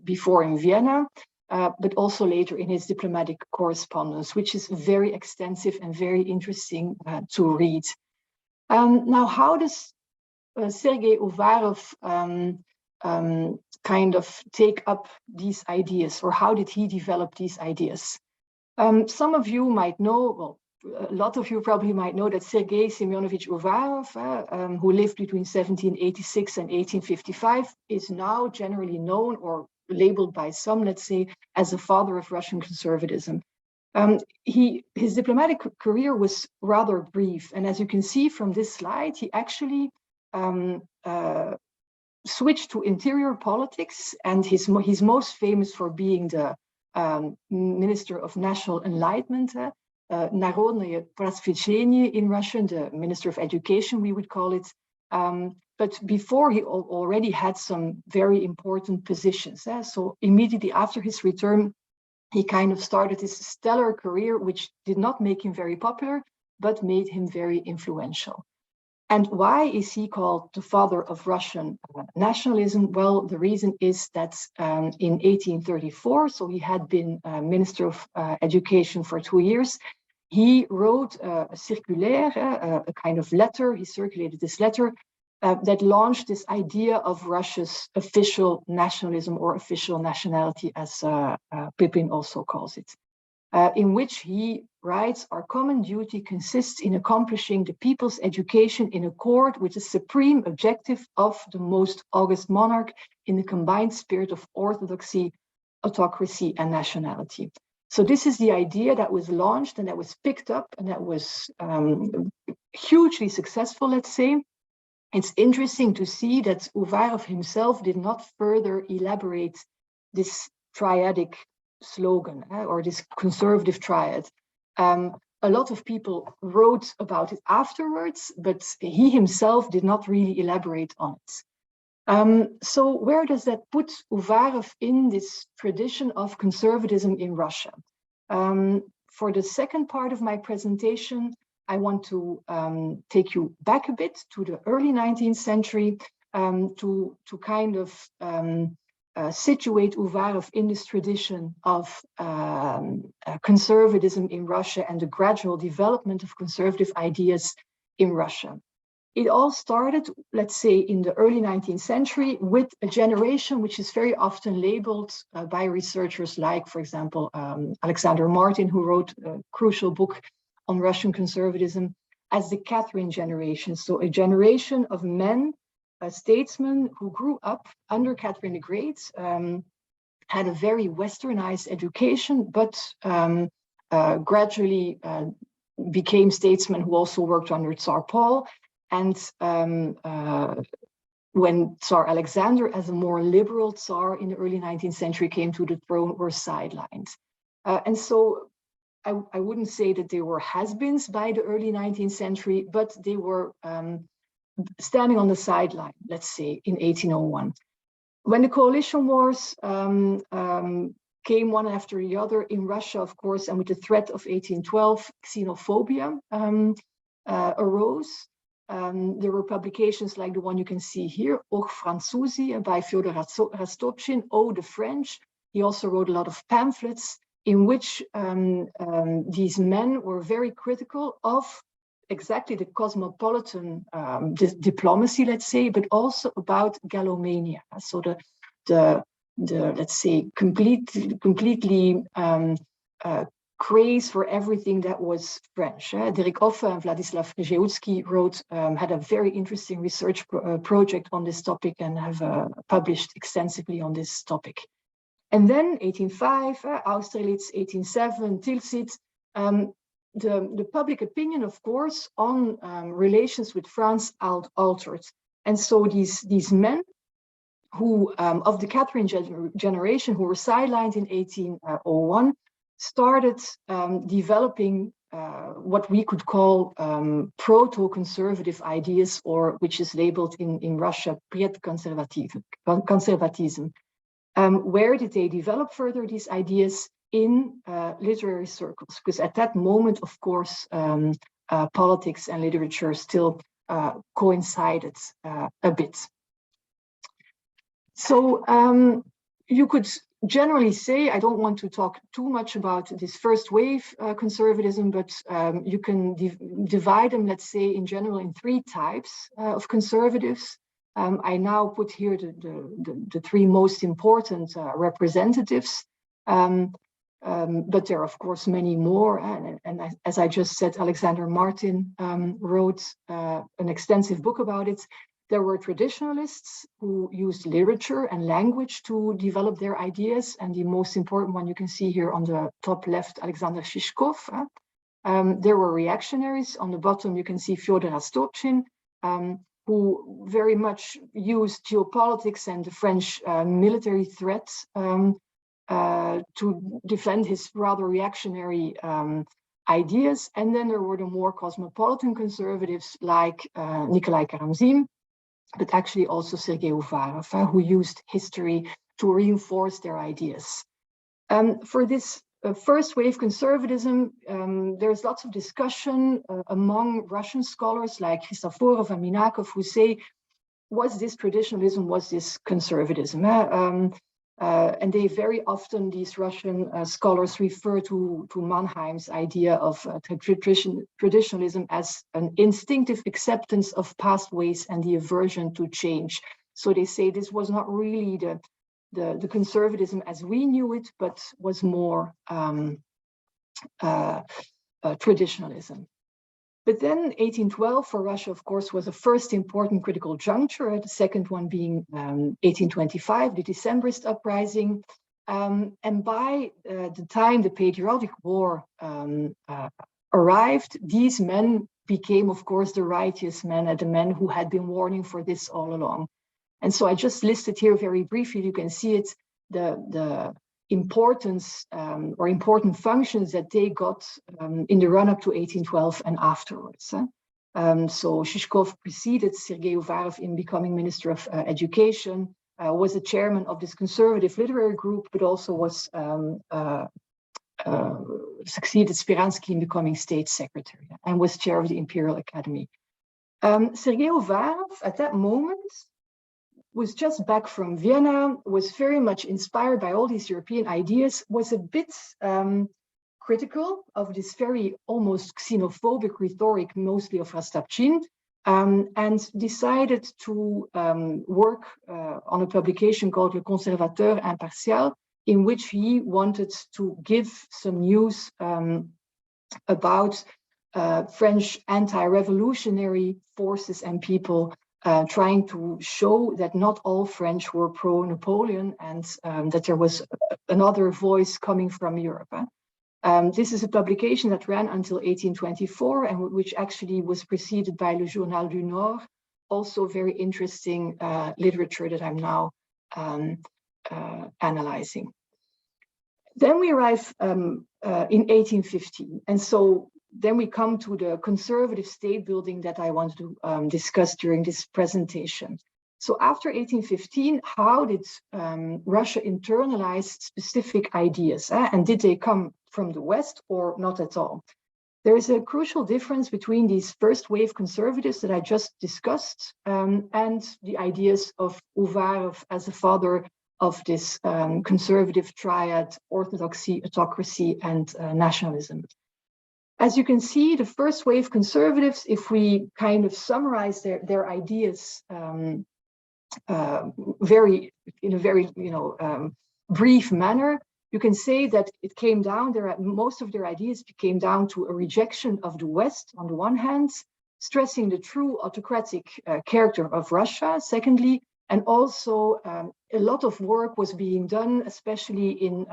before in Vienna, but also later in his diplomatic correspondence, which is very extensive and very interesting to read. Now, how does Sergei Uvarov kind of take up these ideas, or how did he develop these ideas? Some of you might know, well, a lot of you probably might know that Sergei Semyonovich Uvarov, who lived between 1786 and 1855, is now generally known or labeled by some, let's say, as the father of Russian conservatism. His diplomatic career was rather brief. And as you can see from this slide, he actually switched to interior politics, and he's most famous for being the Minister of National Enlightenment, Народное Просвещение in Russian, the Minister of Education, we would call it. But before, he already had some very important positions. So immediately after his return, he kind of started his stellar career, which did not make him very popular, but made him very influential. And why is he called the father of Russian nationalism? Well, the reason is that in 1834, so he had been Minister of Education for 2 years, he wrote a circulaire, a kind of letter, he circulated this letter that launched this idea of Russia's official nationalism or official nationality, as Pippin also calls it, in which he writes, our common duty consists in accomplishing the people's education in accord with the supreme objective of the most august monarch in the combined spirit of orthodoxy, autocracy, and nationality. So this is the idea that was launched and that was picked up and that was hugely successful, let's say. It's interesting to see that Uvarov himself did not further elaborate this triadic slogan or this conservative triad. A lot of people wrote about it afterwards, but he himself did not really elaborate on it. So where does that put Uvarov in this tradition of conservatism in Russia? For the second part of my presentation, I want to take you back a bit to the early 19th century to kind of situate Uvarov in this tradition of conservatism in Russia and the gradual development of conservative ideas in Russia. It all started, let's say, in the early 19th century with a generation which is very often labeled by researchers like, for example, Alexander Martin, who wrote a crucial book on Russian conservatism, as the Catherine generation. So a generation of men, statesmen who grew up under Catherine the Great, had a very westernized education, but gradually became statesmen who also worked under Tsar Paul. And when Tsar Alexander, as a more liberal Tsar in the early 19th century, came to the throne, were sidelined. And so I wouldn't say that they were has-beens by the early 19th century, but they were standing on the sideline, let's say, in 1801. When the coalition wars came one after the other in Russia, of course, and with the threat of 1812, xenophobia arose. There were publications like the one you can see here, Och Franzusi, by Fyodor Rostopchin, Oh, the French. He also wrote a lot of pamphlets in which these men were very critical of exactly the cosmopolitan diplomacy, let's say, but also about Gallomania. So the let's say, completely craze for everything that was French. Dirk Offe and Władysław Rzeszewski had a very interesting research project on this topic and have published extensively on this topic. And then 1805, Austerlitz, 1807, Tilsit, the public opinion, of course, on relations with France altered. And so these men who, of the Catherine generation, who were sidelined in 1801, started developing what we could call proto-conservative ideas, or which is labeled in Russia, conservatism. Where did they develop further these ideas? In literary circles, because at that moment, of course, politics and literature still coincided a bit. So you could generally say, I don't want to talk too much about this first wave conservatism, but you can divide them, let's say, in general in three types of conservatives. I now put here the three most important representatives. But there are, of course, many more. And as I just said, Alexander Martin wrote an extensive book about it. There were traditionalists who used literature and language to develop their ideas. And the most important one you can see here on the top left, Alexander Shishkov. There were reactionaries. On the bottom, you can see Fyodor Rostopchin, who very much used geopolitics and the French military threats to defend his rather reactionary ideas. And then there were the more cosmopolitan conservatives like Nikolai Karamzin, but actually also Sergei Uvarov, who used history to reinforce their ideas. For this first wave conservatism, there's lots of discussion among Russian scholars like Christoforov and Minakov, who say, was this traditionalism, was this conservatism? And they very often, these Russian scholars, refer to Mannheim's idea of traditionalism as an instinctive acceptance of past ways and the aversion to change. So they say this was not really the conservatism as we knew it, but was more traditionalism. But then 1812 for Russia, of course, was the first important critical juncture, the second one being 1825, the Decembrist uprising. And by the time the Patriotic War arrived, these men became, of course, the righteous men, and the men who had been warning for this all along. And so I just listed here very briefly, you can see it, the importance or important functions that they got in the run-up to 1812 and afterwards. So Shishkov preceded Sergei Uvarov in becoming Minister of Education, was the chairman of this conservative literary group, but also was succeeded Spiransky in becoming State Secretary and was chair of the Imperial Academy. Sergei Uvarov, at that moment, was just back from Vienna, was very much inspired by all these European ideas, was a bit critical of this very almost xenophobic rhetoric, mostly of Rostopchin, and decided to work on a publication called Le Conservateur Impartial, in which he wanted to give some news about French anti-revolutionary forces and people, trying to show that not all French were pro-Napoleon and that there was another voice coming from Europe. This is a publication that ran until 1824 and which actually was preceded by Le Journal du Nord, also very interesting literature that I'm now analyzing. Then we arrive in 1815, and so then we come to the conservative state building that I wanted to discuss during this presentation. So after 1815, how did Russia internalize specific ideas? And did they come from the West or not at all? There is a crucial difference between these first wave conservatives that I just discussed and the ideas of Uvarov as the father of this conservative triad, orthodoxy, autocracy, and nationalism. As you can see, the first wave conservatives, if we kind of summarize their ideas very in a very brief manner, you can say that it came down, most of their ideas came down to a rejection of the West on the one hand, stressing the true autocratic character of Russia, secondly, and also a lot of work was being done, especially in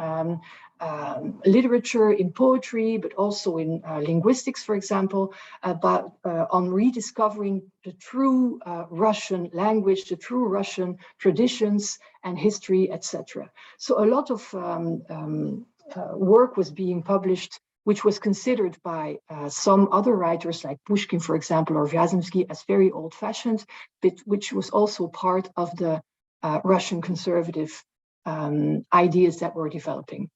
literature, in poetry, but also in linguistics, for example, on rediscovering the true Russian language, the true Russian traditions and history, etc. So a lot of work was being published, which was considered by some other writers like Pushkin, for example, or Vyazemsky as very old-fashioned, but which was also part of the Russian conservative ideas that were developing.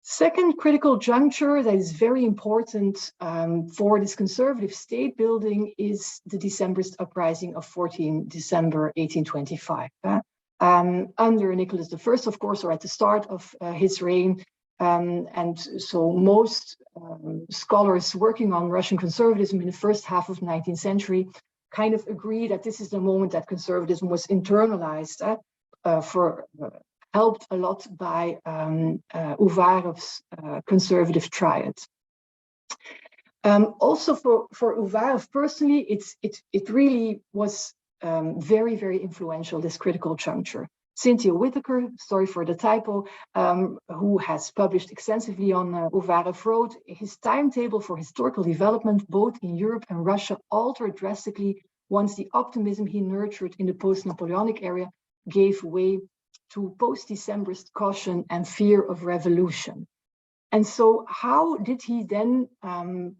Second critical juncture that is very important for this conservative state building is the Decembrist uprising of 14 December 1825. Under Nicholas I, of course, or at the start of his reign. And so most scholars working on Russian conservatism in the first half of the 19th century kind of agree that this is the moment that conservatism was internalized, helped a lot by Uvarov's conservative triad. Also for Uvarov personally, it really was very, very influential, this critical juncture. Cynthia Whittaker, sorry for the typo, who has published extensively on Uvarov, wrote his timetable for historical development, both in Europe and Russia, altered drastically once the optimism he nurtured in the post-Napoleonic era gave way to post-Decembrist caution and fear of revolution. And so how did he then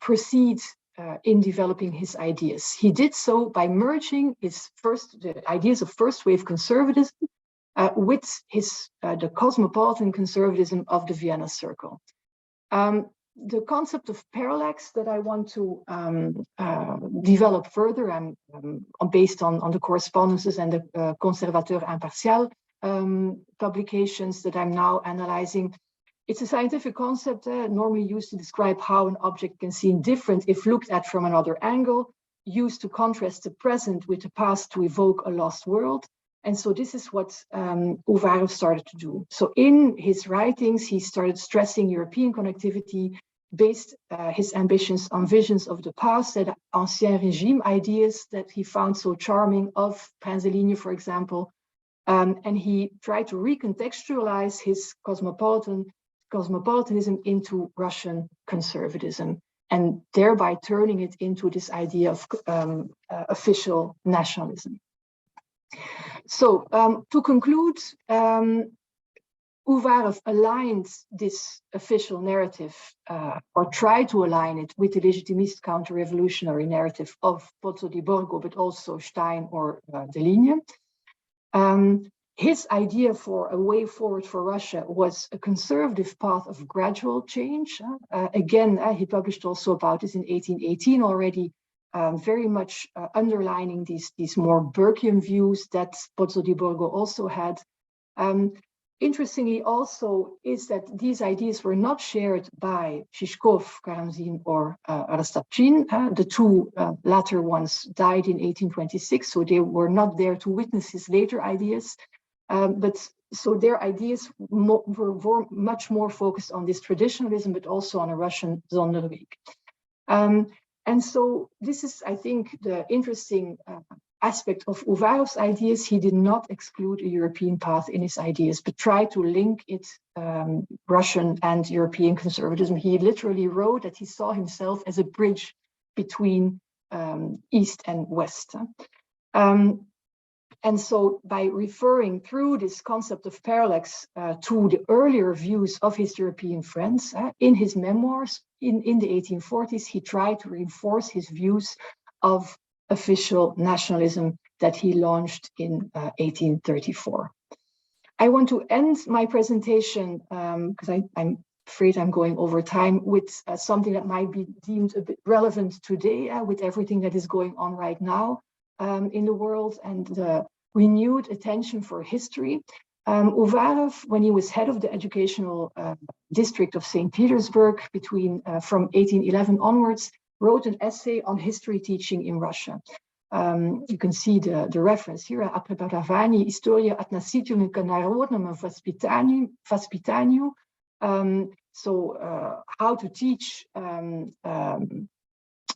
proceed in developing his ideas? He did so by merging the ideas of first wave conservatism with the cosmopolitan conservatism of the Vienna Circle. The concept of parallax that I want to develop further, based on the correspondences and the Conservateur Impartial publications that I'm now analyzing. It's a scientific concept normally used to describe how an object can seem different if looked at from another angle, used to contrast the present with the past to evoke a lost world. And so this is what Uvarov started to do. So in his writings, he started stressing European connectivity, based his ambitions on visions of the past, that ancien regime ideas that he found so charming of Prince de Ligne, for example. And he tried to recontextualize his cosmopolitanism into Russian conservatism, and thereby turning it into this idea of official nationalism. So to conclude, Uvarov aligned this official narrative, or tried to align it with the legitimist counter-revolutionary narrative of Pozzo di Borgo, but also Stein or de Ligne. His idea for a way forward for Russia was a conservative path of gradual change. Again, he published also about this in 1818 already, very much underlining these more Burkean views that Pozzo di Borgo also had. Interestingly also is that these ideas were not shared by Shishkov, Karamzin, or Rastapchin. The two latter ones died in 1826, so they were not there to witness his later ideas. But so their ideas were much more focused on this traditionalism, but also on a Russian Sonderweg. And so this is, I think, the interesting aspect of Uvarov's ideas. He did not exclude a European path in his ideas, but tried to link it, Russian and European conservatism. He literally wrote that he saw himself as a bridge between East and West. And so by referring through this concept of parallax to the earlier views of his European friends, in his memoirs in the 1840s, he tried to reinforce his views of official nationalism that he launched in 1834. I want to end my presentation, because I'm afraid I'm going over time, with something that might be deemed a bit relevant today with everything that is going on right now in the world and the renewed attention for history. Uvarov, when he was head of the educational district of St. Petersburg from 1811 onwards, wrote an essay on history teaching in Russia. You can see the reference here, a preparavanie Historia относительно народному воспитанию. So how to teach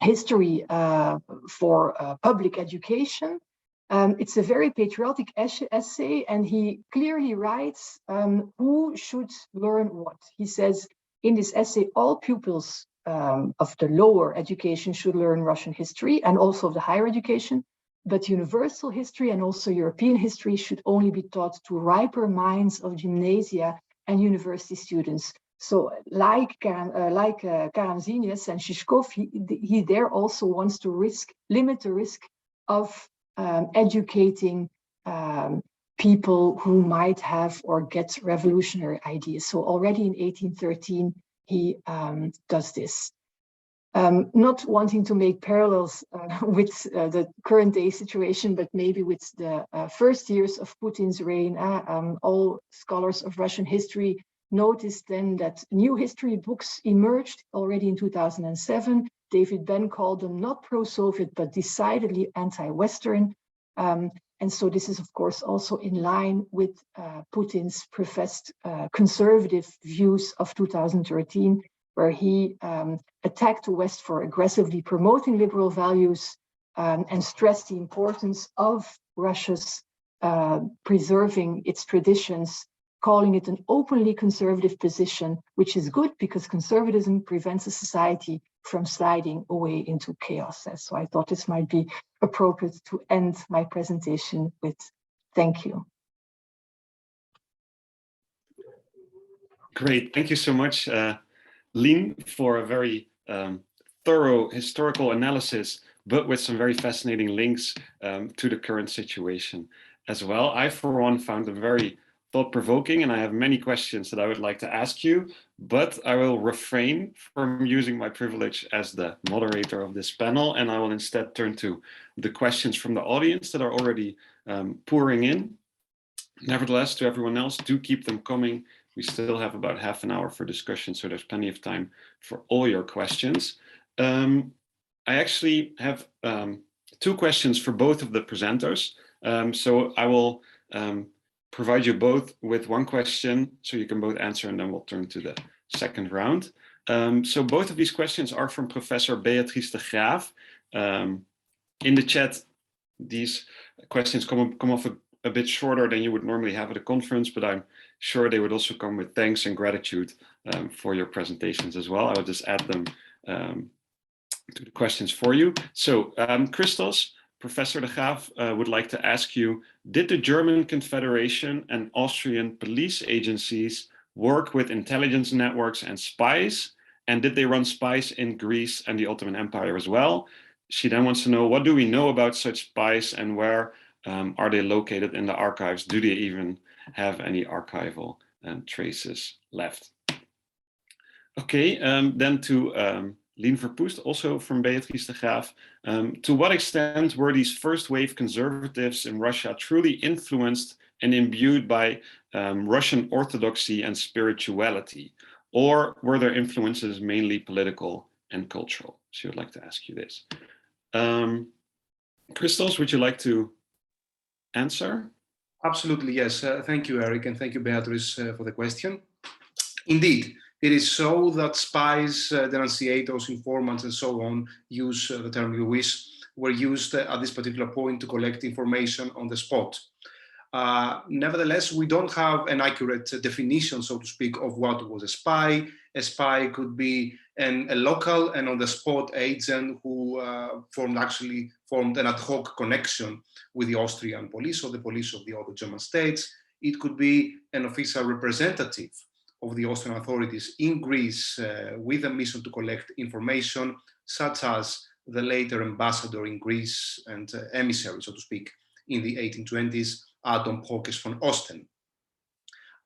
history for public education. It's a very patriotic essay, and he clearly writes who should learn what. He says in this essay, all pupils of the lower education should learn Russian history, and also of the higher education, but universal history and also European history should only be taught to riper minds of gymnasia and university students. So like Karamzinius and Shishkov, he there also wants to limit the risk of educating people who might have or get revolutionary ideas. So already in 1813, he does this. Not wanting to make parallels with the current day situation, but maybe with the first years of Putin's reign, all scholars of Russian history noticed then that new history books emerged already in 2007. David Ben called them not pro-Soviet, but decidedly anti-Western. And so this is, of course, also in line with Putin's professed conservative views of 2013, where he attacked the West for aggressively promoting liberal values and stressed the importance of Russia's preserving its traditions, calling it an openly conservative position, which is good because conservatism prevents a society from sliding away into chaos. So I thought this might be appropriate to end my presentation with. Thank you. Great, thank you so much, Lien, for a very thorough historical analysis, but with some very fascinating links to the current situation as well. I, for one, found them very thought-provoking, and I have many questions that I would like to ask you, but I will refrain from using my privilege as the moderator of this panel, and I will instead turn to the questions from the audience that are already pouring in. Nevertheless, to everyone else, do keep them coming. We still have about half an hour for discussion, so there's plenty of time for all your questions. I actually have two questions for both of the presenters. So I will provide you both with one question so you can both answer, and then we'll turn to the second round. So both of these questions are from Professor Beatrice de Graaf. In the chat, these questions come off a bit shorter than you would normally have at a conference, but I'm sure they would also come with thanks and gratitude for your presentations as well. I will just add them to the questions for you. So Christos, Professor de Graaf would like to ask you, did the German Confederation and Austrian police agencies work with intelligence networks and spies? And did they run spies in Greece and the Ottoman Empire as well? She then wants to know, what do we know about such spies, and where are they located in the archives? Do they even have any archival traces left? Okay, then to Lien Verpoest, also from Beatrice de Graaf. To what extent were these first wave conservatives in Russia truly influenced and imbued by Russian orthodoxy and spirituality? Or were their influences mainly political and cultural? She would like to ask you this. Christos, would you like to answer? Absolutely, yes. Thank you, Erik, and thank you, Beatrice, for the question. Indeed, it is so that spies, denunciators, informants, and so on, use the term you wish, were used at this particular point to collect information on the spot. Nevertheless, we don't have an accurate definition, so to speak, of what was a spy. A spy could be a local and on-the-spot agent who formed an ad hoc connection with the Austrian police or the police of the other German states. It could be an official representative of the Austrian authorities in Greece with a mission to collect information, such as the later ambassador in Greece and emissary, so to speak, in the 1820s, Adam Hawkes von Osten.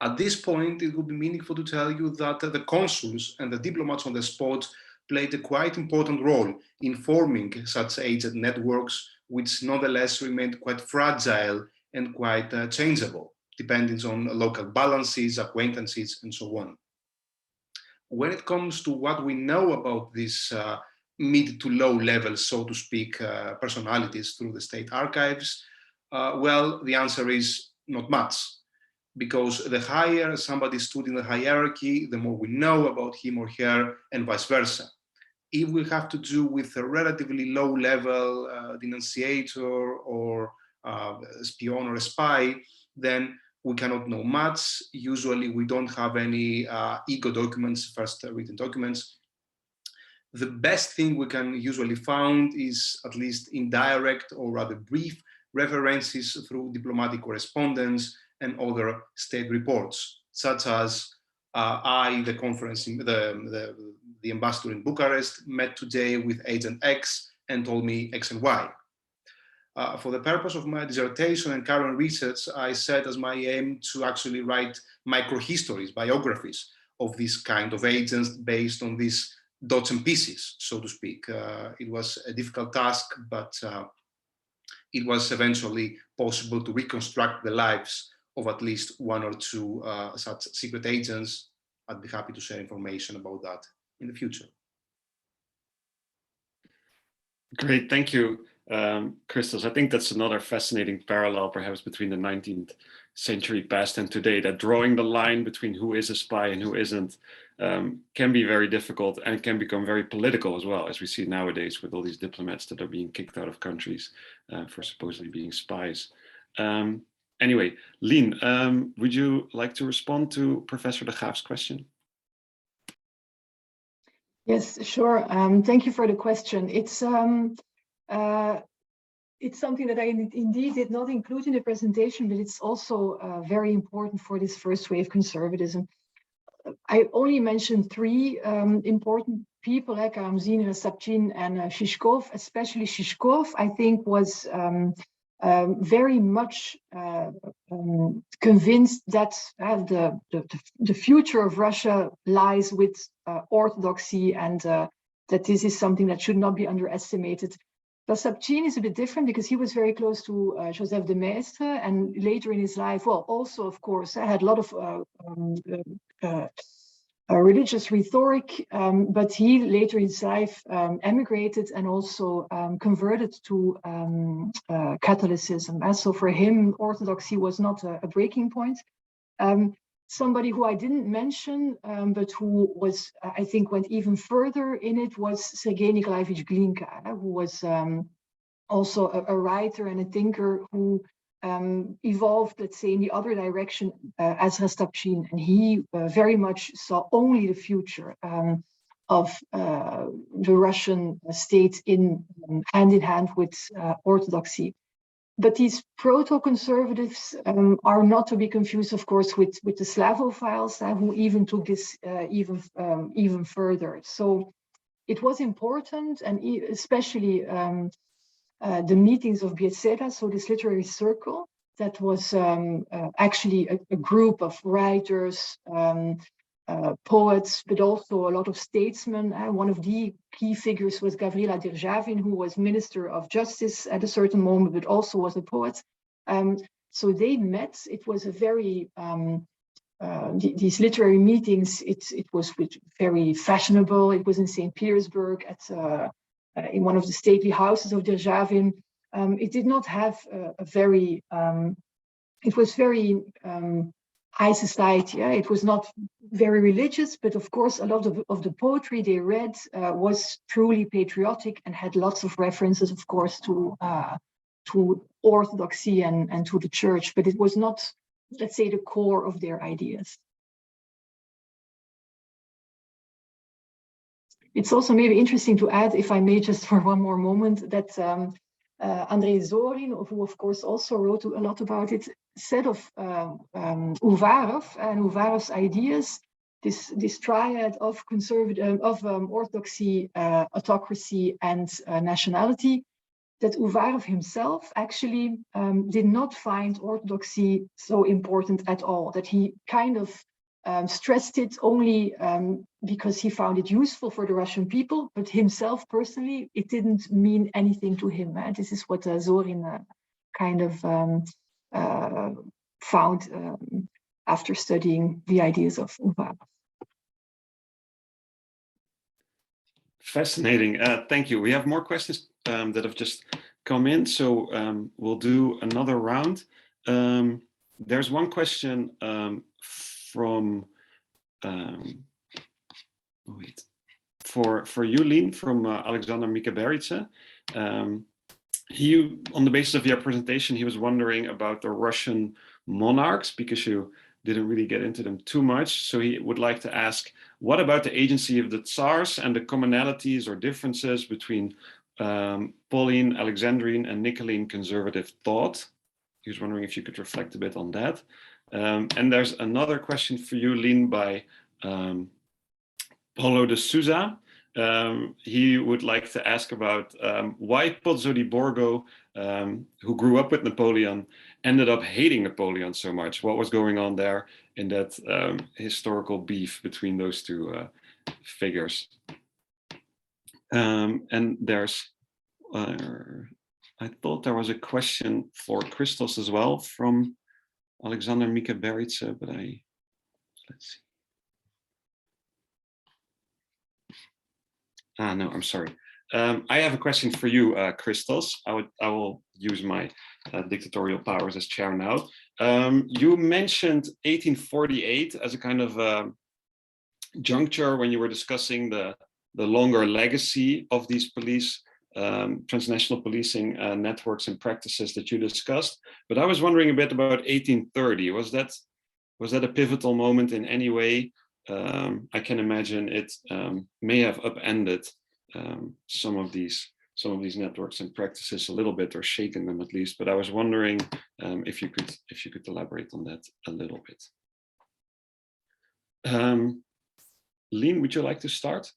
At this point, it would be meaningful to tell you that the consuls and the diplomats on the spot played a quite important role in forming such agent networks, which nonetheless remained quite fragile and quite changeable, depending on local balances, acquaintances, and so on. When it comes to what we know about these mid to low level, so to speak, personalities through the state archives? Well, the answer is not much, because the higher somebody stood in the hierarchy, the more we know about him or her, and vice versa. If we have to do with a relatively low level denunciator or spion or a spy, then we cannot know much. Usually we don't have any ego documents, first written documents. The best thing we can usually find is at least indirect or rather brief references through diplomatic correspondence and other state reports, such as the conference, the ambassador in Bucharest met today with Agent X and told me X and Y. For the purpose of my dissertation and current research, I set as my aim to actually write microhistories, biographies of this kind of agents based on these dots and pieces, so to speak. It was a difficult task, but it was eventually possible to reconstruct the lives of at least one or two such secret agents. I'd be happy to share information about that in the future. Great, thank you, Christos. I think that's another fascinating parallel perhaps between the 19th century past and today, that drawing the line between who is a spy and who isn't can be very difficult and can become very political as well, as we see nowadays with all these diplomats that are being kicked out of countries for supposedly being spies. Anyway, Lien, would you like to respond to Professor de Graaf's question? Yes, sure. Thank you for the question. It's something that I indeed did not include in the presentation, but it's also very important for this first wave conservatism. I only mentioned three important people, like Karamzin, Sapchin, and Shishkov. Especially Shishkov, I think, was very much convinced that the future of Russia lies with orthodoxy, and that this is something that should not be underestimated. Sapchin is a bit different because he was very close to Joseph de Maistre, and later in his life, well, also, of course, had a lot of religious rhetoric, but he later in his life emigrated and also converted to Catholicism. And so for him, orthodoxy was not a breaking point. Somebody who I didn't mention, but who was, I think, went even further in it, was Sergei Nikolaevich Glinka, who was also a writer and a thinker who evolved, let's say, in the other direction as Rastapchin, and he very much saw only the future of the Russian state in hand with orthodoxy. But these proto-conservatives are not to be confused, of course, with the Slavophiles, who even took this even further. So it was important, and especially the meetings of Bieseda, so this literary circle, that was actually a group of writers, poets, but also a lot of statesmen. One of the key figures was Gavrila Derzhavin, who was Minister of Justice at a certain moment, but also was a poet. So they met. It was a very, these literary meetings, it was very fashionable. It was in St. Petersburg in one of the stately houses of Derzhavin. It did not have a very, it was very high society. It was not very religious, but of course, a lot of the poetry they read was truly patriotic and had lots of references, of course, to orthodoxy and to the church, but it was not, let's say, the core of their ideas. It's also maybe interesting to add, if I may, just for one more moment, that Andrei Zorin, who of course also wrote a lot about it, said of Uvarov and Uvarov's ideas, this triad of orthodoxy, autocracy, and nationality, that Uvarov himself actually did not find orthodoxy so important at all, that he kind of stressed it only because he found it useful for the Russian people, but himself personally, it didn't mean anything to him. This is what Zorin kind of found after studying the ideas of Uvarov. Fascinating. Thank you. We have more questions that have just come in, so we'll do another round. There's one question from for you, Lien, from Alexander Mikaberidze. He, on the basis of your presentation, he was wondering about the Russian monarchs, because you didn't really get into them too much. So he would like to ask, what about the agency of the Tsars and the commonalities or differences between Pauline, Alexandrine, and Nicolaine conservative thought? He was wondering if you could reflect a bit on that. And there's another question for you, Lien, by Paulo de Souza. He would like to ask about why Pozzo di Borgo, who grew up with Napoleon, ended up hating Napoleon so much. What was going on there in that historical beef between those two figures? And there's, I thought there was a question for Christos as well from Alexander Mikaberidze, but let's see. No, I'm sorry. I have a question for you, Christos. I will use my dictatorial powers as chair now. You mentioned 1848 as a kind of juncture when you were discussing the longer legacy of these police, transnational policing networks and practices that you discussed. But I was wondering a bit about 1830. Was that a pivotal moment in any way? I can imagine it may have upended some of these networks and practices a little bit, or shaken them at least. But I was wondering if you could elaborate on that a little bit. Lien, would you like to start?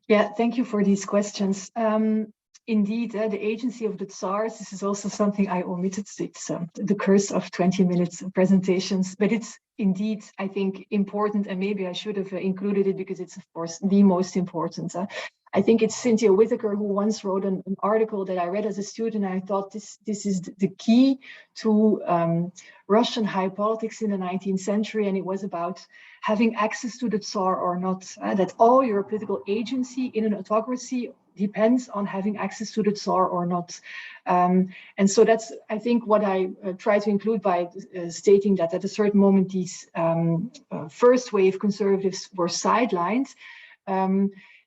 Yeah, thank you for these questions. Indeed, the agency of the Tsars, this is also something I omitted. It's the curse of 20 minutes presentations, but it's indeed, I think, important, and maybe I should have included it because it's, of course, the most important. I think it's Cynthia Whittaker who once wrote an article that I read as a student, and I thought this is the key to Russian high politics in the 19th century, and it was about having access to the Tsar or not, that all your political agency in an autocracy depends on having access to the Tsar or not. And so that's, I think, what I try to include by stating that at a certain moment, these first wave conservatives were sidelined.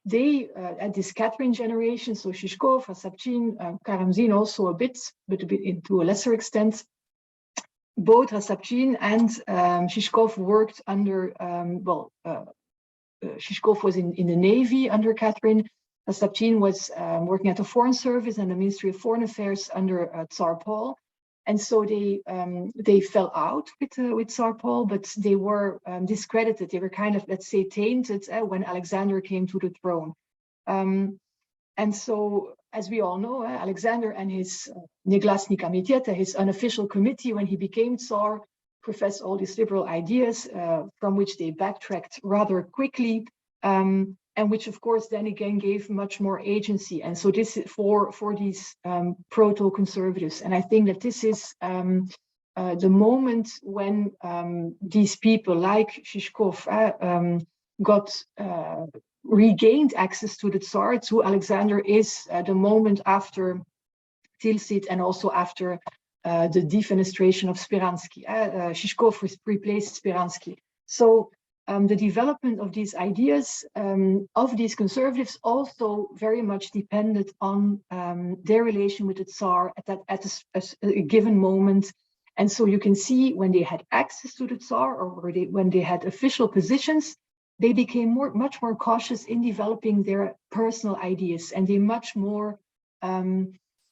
They, at this Catherine generation, so Shishkov, Rasapchin, Karamzin also a bit, but a bit to a lesser extent, both Rasapchin and Shishkov worked under, Shishkov was in the Navy under Catherine. Rasapchin was working at the Foreign Service and the Ministry of Foreign Affairs under Tsar Paul. And so they fell out with Tsar Paul, but they were discredited. They were kind of, let's say, tainted when Alexander came to the throne. And so, as we all know, Alexander and his Neglastny Komitet, his unofficial committee, when he became Tsar, professed all these liberal ideas from which they backtracked rather quickly. And which, of course, then again gave much more agency. And so this is for these proto-conservatives. And I think that this is the moment when these people like Shishkov regained access to the Tsar, to Alexander, is the moment after Tilsit and also after the defenestration of Speransky. Shishkov replaced Speransky. So the development of these ideas of these conservatives also very much depended on their relation with the Tsar at a given moment. And so you can see when they had access to the Tsar, or when they had official positions, they became much more cautious in developing their personal ideas, and they much more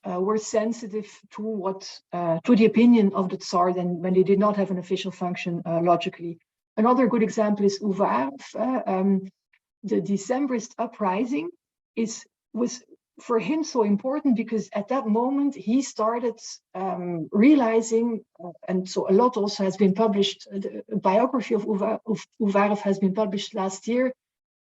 were sensitive to the opinion of the Tsar than when they did not have an official function logically. Another good example is Uvarov. The Decembrist uprising was for him so important because at that moment he started realizing, and so a lot also has been published, a biography of Uvarov has been published last year,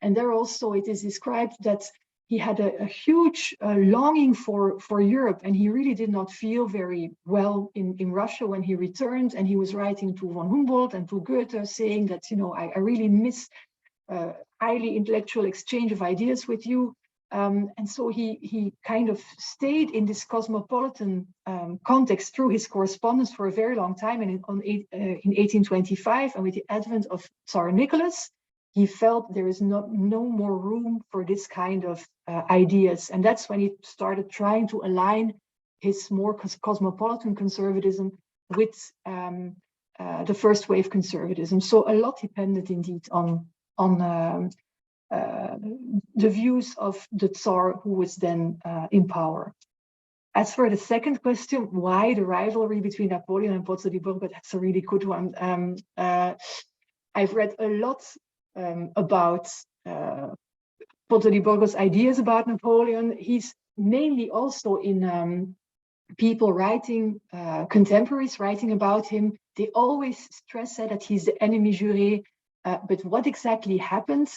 and there also it is described that he had a huge longing for Europe, and he really did not feel very well in Russia when he returned. And he was writing to von Humboldt and to Goethe, saying that, I really miss highly intellectual exchange of ideas with you. And so he kind of stayed in this cosmopolitan context through his correspondence for a very long time. And in 1825, and with the advent of Tsar Nicholas, he felt there is no more room for this kind of ideas. And that's when he started trying to align his more cosmopolitan conservatism with the first wave conservatism. So a lot depended indeed on the views of the Tsar, who was then in power. As for the second question, why the rivalry between Napoleon and Pozzo di Borgo, that's a really good one. I've read a lot about Pozzo di Borgo's ideas about Napoleon. He's mainly also in people writing, contemporaries writing about him. They always stress that he's the ennemi juré. But what exactly happened?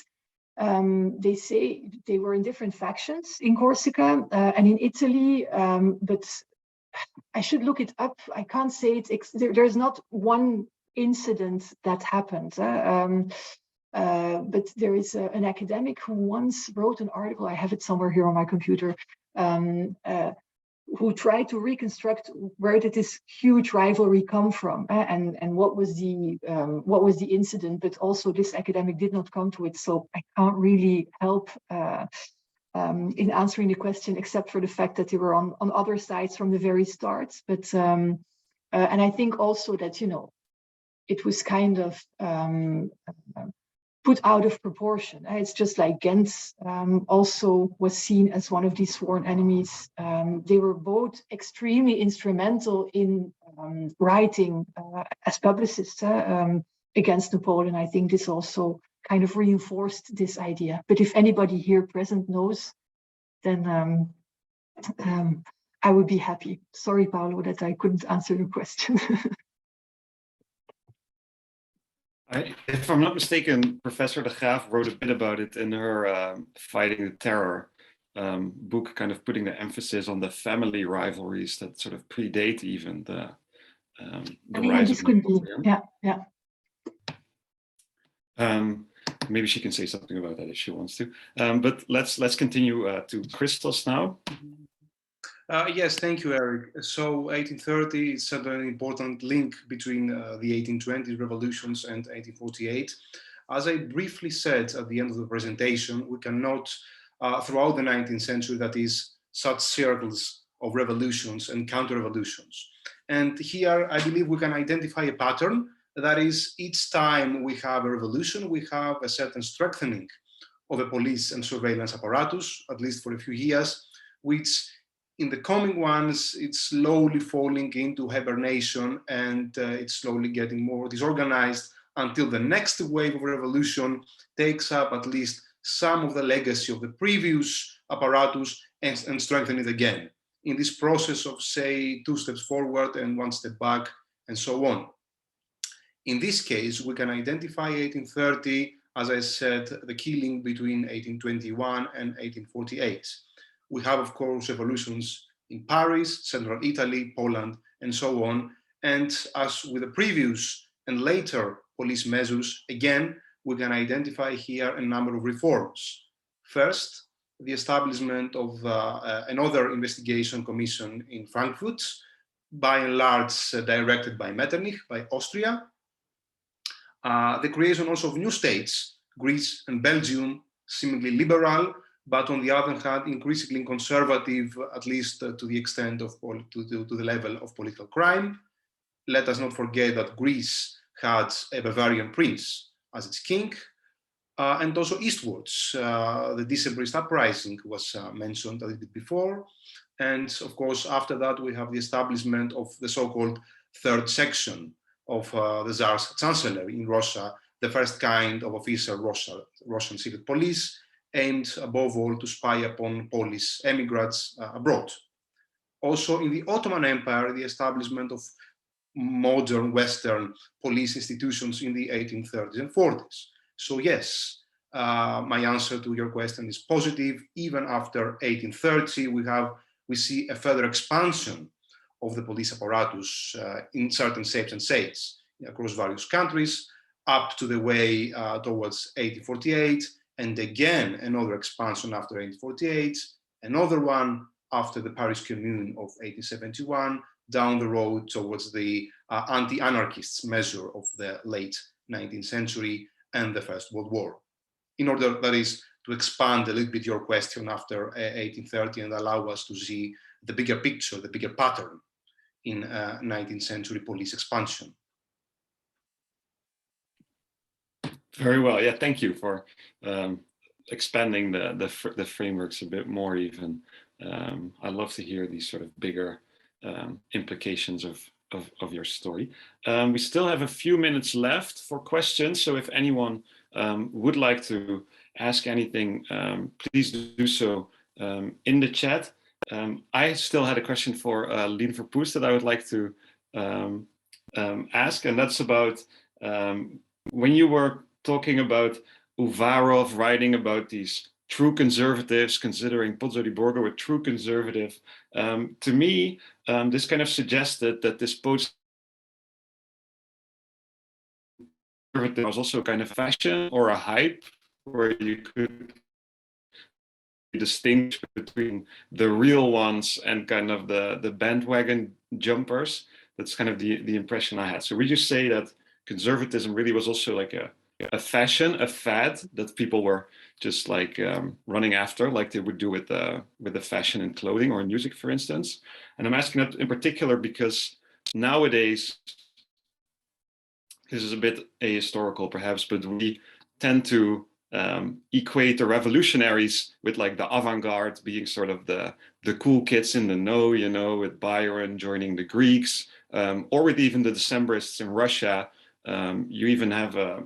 They say they were in different factions in Corsica and in Italy, but I should look it up. I can't say it. There's not one incident that happened. But there is an academic who once wrote an article, I have it somewhere here on my computer, who tried to reconstruct where did this huge rivalry come from, and what was the incident. But also this academic did not come to it, so I can't really help in answering the question, except for the fact that they were on other sides from the very start. But and I think also that it was kind of put out of proportion. It's just like Ghent also was seen as one of these sworn enemies. They were both extremely instrumental in writing as publicists against Napoleon. I think this also kind of reinforced this idea. But if anybody here present knows, then I would be happy. Sorry, Paolo, that I couldn't answer your question. If I'm not mistaken, Professor de Graaf wrote a bit about it in her Fighting the Terror book, kind of putting the emphasis on the family rivalries that sort of predate even the rise of Napoleon. Maybe she can say something about that if she wants to. But let's continue to Christos now. Yes, thank you, Erik. So 1830 is an important link between the 1820 revolutions and 1848. As I briefly said at the end of the presentation, we can note throughout the 19th century, that is, such circles of revolutions and counter-revolutions. And here, I believe we can identify a pattern. That is, each time we have a revolution, we have a certain strengthening of the police and surveillance apparatus, at least for a few years, which in the coming ones, it's slowly falling into hibernation, and it's slowly getting more disorganized until the next wave of revolution takes up at least some of the legacy of the previous apparatus and strengthen it again. In this process of, say, 2 steps forward and 1 step back, and so on. In this case, we can identify 1830, as I said, the key link between 1821 and 1848. We have, of course, revolutions in Paris, central Italy, Poland, and so on. And as with the previous and later police measures, again, we can identify here a number of reforms. First, the establishment of another investigation commission in Frankfurt, by and large directed by Metternich, by Austria. The creation also of new states, Greece and Belgium, seemingly liberal, but on the other hand, increasingly conservative, at least to the extent of to the level of political crime. Let us not forget that Greece had a Bavarian prince as its king, and also eastwards, the Decembrist uprising was mentioned a little bit before, and of course after that we have the establishment of the so-called third section of the Tsar's chancellery in Russia, the first kind of official Russian secret police, aimed above all to spy upon Polish emigrants abroad. Also in the Ottoman Empire, the establishment of modern Western police institutions in the 1830s and 40s. So yes, my answer to your question is positive. Even after 1830, we see a further expansion of the police apparatus in certain shapes and shades across various countries, up to the way towards 1848, and again another expansion after 1848, another one after the Paris Commune of 1871, down the road towards the anti-anarchists measure of the late 19th century and the First World War. In order, that is, to expand a little bit your question after 1830 and allow us to see the bigger picture, the bigger pattern in 19th century police expansion. Very well. Yeah, thank you for expanding the frameworks a bit more even. I love to hear these sort of bigger implications of your story. We still have a few minutes left for questions, so if anyone would like to ask anything, please do so in the chat. I still had a question for Lien Verpoest that I would like to ask, and that's about when you were talking about Uvarov writing about these true conservatives, considering Pozzo di Borgo a true conservative. To me, this kind of suggested that this post-conservative was also kind of fashion or a hype, where you could distinguish between the real ones and kind of the bandwagon jumpers. That's kind of the impression I had. So would you say that conservatism really was also like a fashion, a fad that people were just like running after, like they would do with the fashion in clothing or in music, for instance? And I'm asking that in particular because nowadays, this is a bit ahistorical perhaps, but we tend to equate the revolutionaries with like the avant-garde being sort of the cool kids in the know, you know, with Byron joining the Greeks, or with even the Decembrists in Russia. You even have a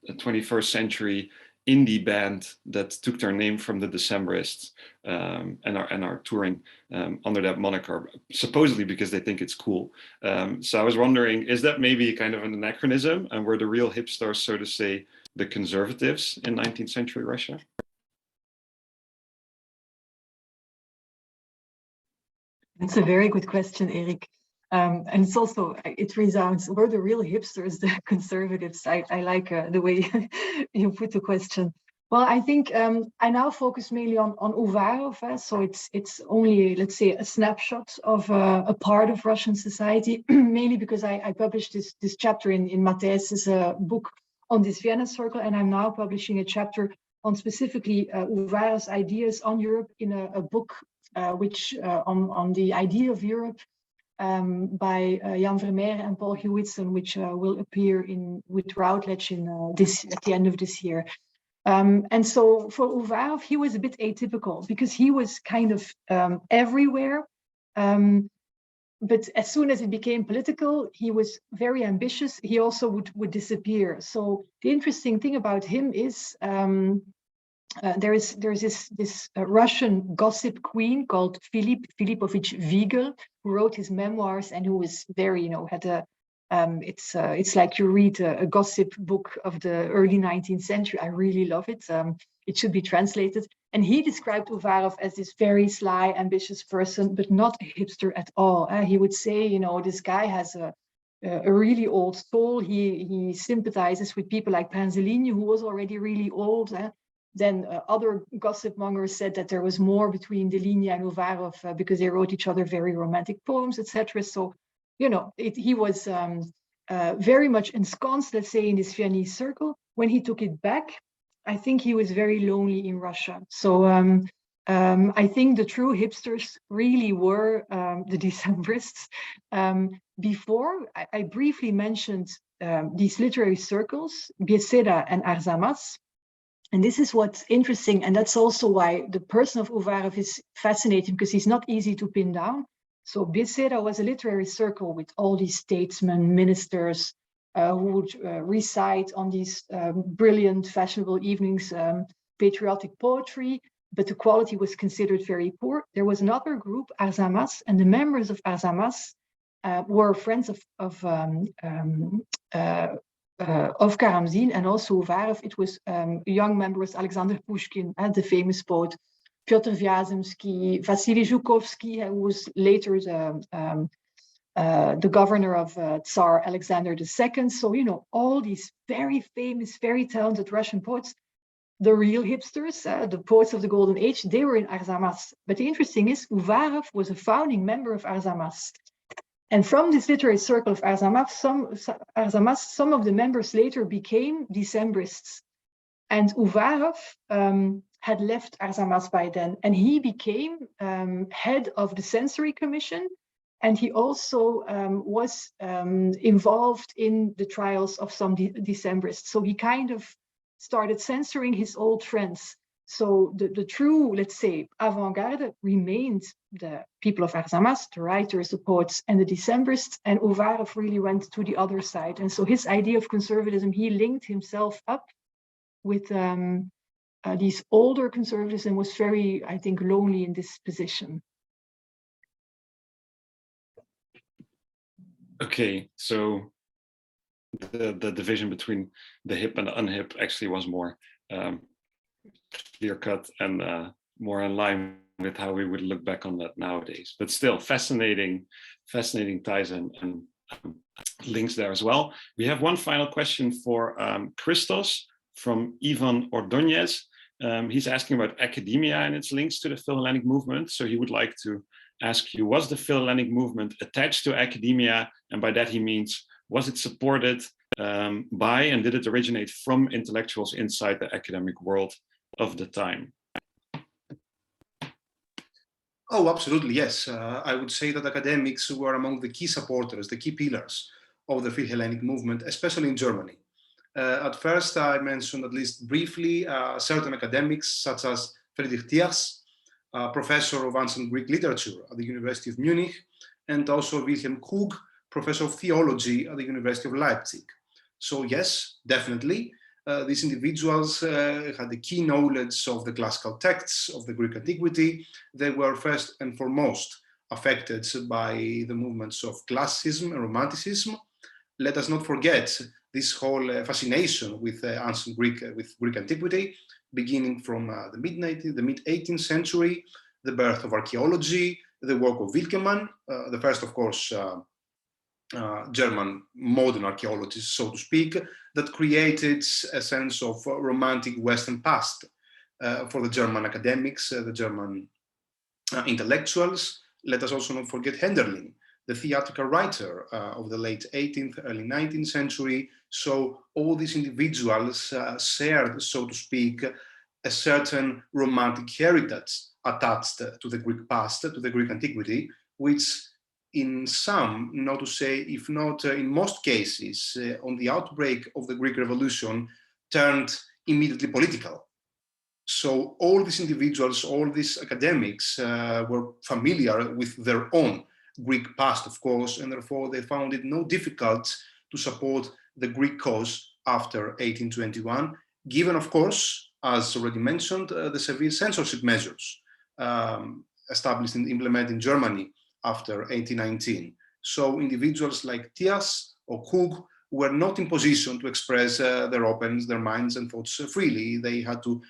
21st century indie band that took their name from the Decembrists and are touring under that moniker, supposedly because they think it's cool. So I was wondering, is that maybe kind of an anachronism, and were the real hipsters, so to say, the conservatives in 19th century Russia? That's a very good question, Erik. And it's also, it resounds, were the real hipsters the conservatives? I like the way you put the question. Well, I think I now focus mainly on Uvarov, so it's only, let's say, a snapshot of a part of Russian society, mainly because I published this chapter in Matthijs's book on this Vienna Circle, and I'm now publishing a chapter on specifically Uvarov's ideas on Europe in a book which on the idea of Europe, by Jan Vermeer and Paul Hewitson, which will appear with Routledge at the end of this year. And so for Uvarov, he was a bit atypical because he was kind of everywhere. But as soon as it became political, he was very ambitious. He also would disappear. So the interesting thing about him is there's this Russian gossip queen called Filipovich Vigel, who wrote his memoirs and who was very, had a it's like you read a gossip book of the early 19th century. I really love it. It should be translated. And he described Uvarov as this very sly, ambitious person, but not a hipster at all. He would say, this guy has a really old soul. He sympathizes with people like Panzerlinie, who was already really old. Then other gossip mongers said that there was more between Lien and Uvarov because they wrote each other very romantic poems, etc. So, he was very much ensconced, let's say, in this Viennese circle. When he took it back, I think he was very lonely in Russia. So I think the true hipsters really were the Decembrists. Before, I briefly mentioned these literary circles, Bieseda and Arzamas. And this is what's interesting, and that's also why the person of Uvarov is fascinating, because he's not easy to pin down. So Bieseda was a literary circle with all these statesmen, ministers, who would recite on these brilliant, fashionable evenings patriotic poetry, but the quality was considered very poor. There was another group, Arzamas, and the members of Arzamas were friends of of Karamzin and also Uvarov. It was a young member was Alexander Pushkin, the famous poet, Pyotr Vyazemsky, Vasily Zhukovsky, who was later the governor of Tsar Alexander II. So, you know, all these very famous, very talented Russian poets, the real hipsters, the poets of the Golden Age, they were in Arzamas. But the interesting is, Uvarov was a founding member of Arzamas. And from this literary circle of Arzamas, some of the members later became Decembrists. And Uvarov had left Arzamas by then, and he became head of the Sensory Commission. And he also was involved in the trials of some Decembrists. So he kind of started censoring his old friends. So the true, let's say, avant-garde remained the people of Arzamas, the writers, the poets, and the Decembrists, and Uvarov really went to the other side. And so his idea of conservatism, he linked himself up with these older conservatives and was very, I think, lonely in this position. Okay, so the division between the hip and the unhip actually was more clear-cut and more in line with how we would look back on that nowadays. But still, fascinating ties and links there as well. We have one final question for Christos from Ivan Ordonez. He's asking about academia and its links to the Philhellenic movement. So he would like to ask you, was the Philhellenic movement attached to academia? And by that he means, was it supported by and did it originate from intellectuals inside the academic world of the time? Oh, absolutely, yes. I would say that academics were among the key supporters, the key pillars of the Philhellenic movement, especially in Germany. At first, I mentioned at least briefly certain academics such as Friedrich Thiers, professor of ancient Greek literature at the University of Munich, and also Wilhelm Krug, professor of theology at the University of Leipzig. So yes, definitely, these individuals had the key knowledge of the classical texts of the Greek antiquity. They were first and foremost affected by the movements of classicism and romanticism. Let us not forget this whole fascination with ancient Greek, with Greek antiquity, beginning from the mid-18th century, the birth of archaeology, the work of Wilkemann, the first, of course, German modern archaeologist, so to speak, that created a sense of romantic Western past for the German academics, the German intellectuals. Let us also not forget Hölderlin, the theatrical writer of the late 18th, early 19th century. So all these individuals shared, so to speak, a certain romantic heritage attached to the Greek past, to the Greek antiquity, which in some, not to say, if not in most cases, on the outbreak of the Greek Revolution, turned immediately political. So all these individuals, all these academics were familiar with their own Greek past, of course, and therefore they found it no difficult to support the Greek cause after 1821, given, of course, as already mentioned, the severe censorship measures established and implemented in Germany after 1819. So individuals like Thiers or Krug were not in position to express their minds and thoughts freely. They had to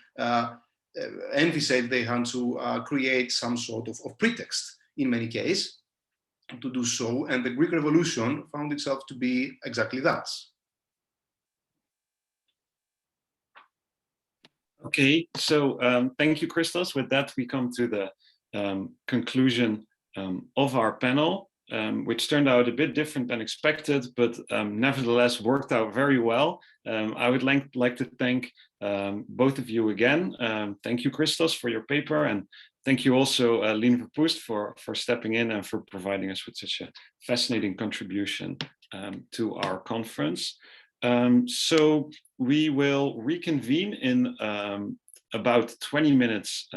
emphasize, they had to create some sort of pretext in many cases to do so, and the Greek Revolution found itself to be exactly that. Okay, so thank you, Christos. With that, we come to the conclusion of our panel, which turned out a bit different than expected, but nevertheless worked out very well. I would like to thank both of you again. Thank you, Christos, for your paper, and thank you also, Lien Verpoest, for stepping in and for providing us with such a fascinating contribution to our conference. So we will reconvene in about 20 minutes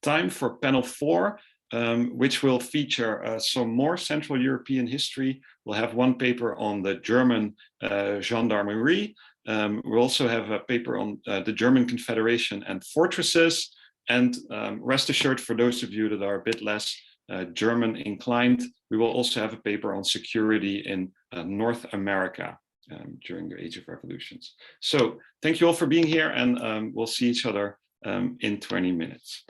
time for panel 4, which will feature some more Central European history. We'll have one paper on the German gendarmerie. We'll also have a paper on the German Confederation and fortresses. And rest assured, for those of you that are a bit less German inclined, we will also have a paper on security in North America. during the Age of Revolutions. So thank you all for being here, and we'll see each other in 20 minutes.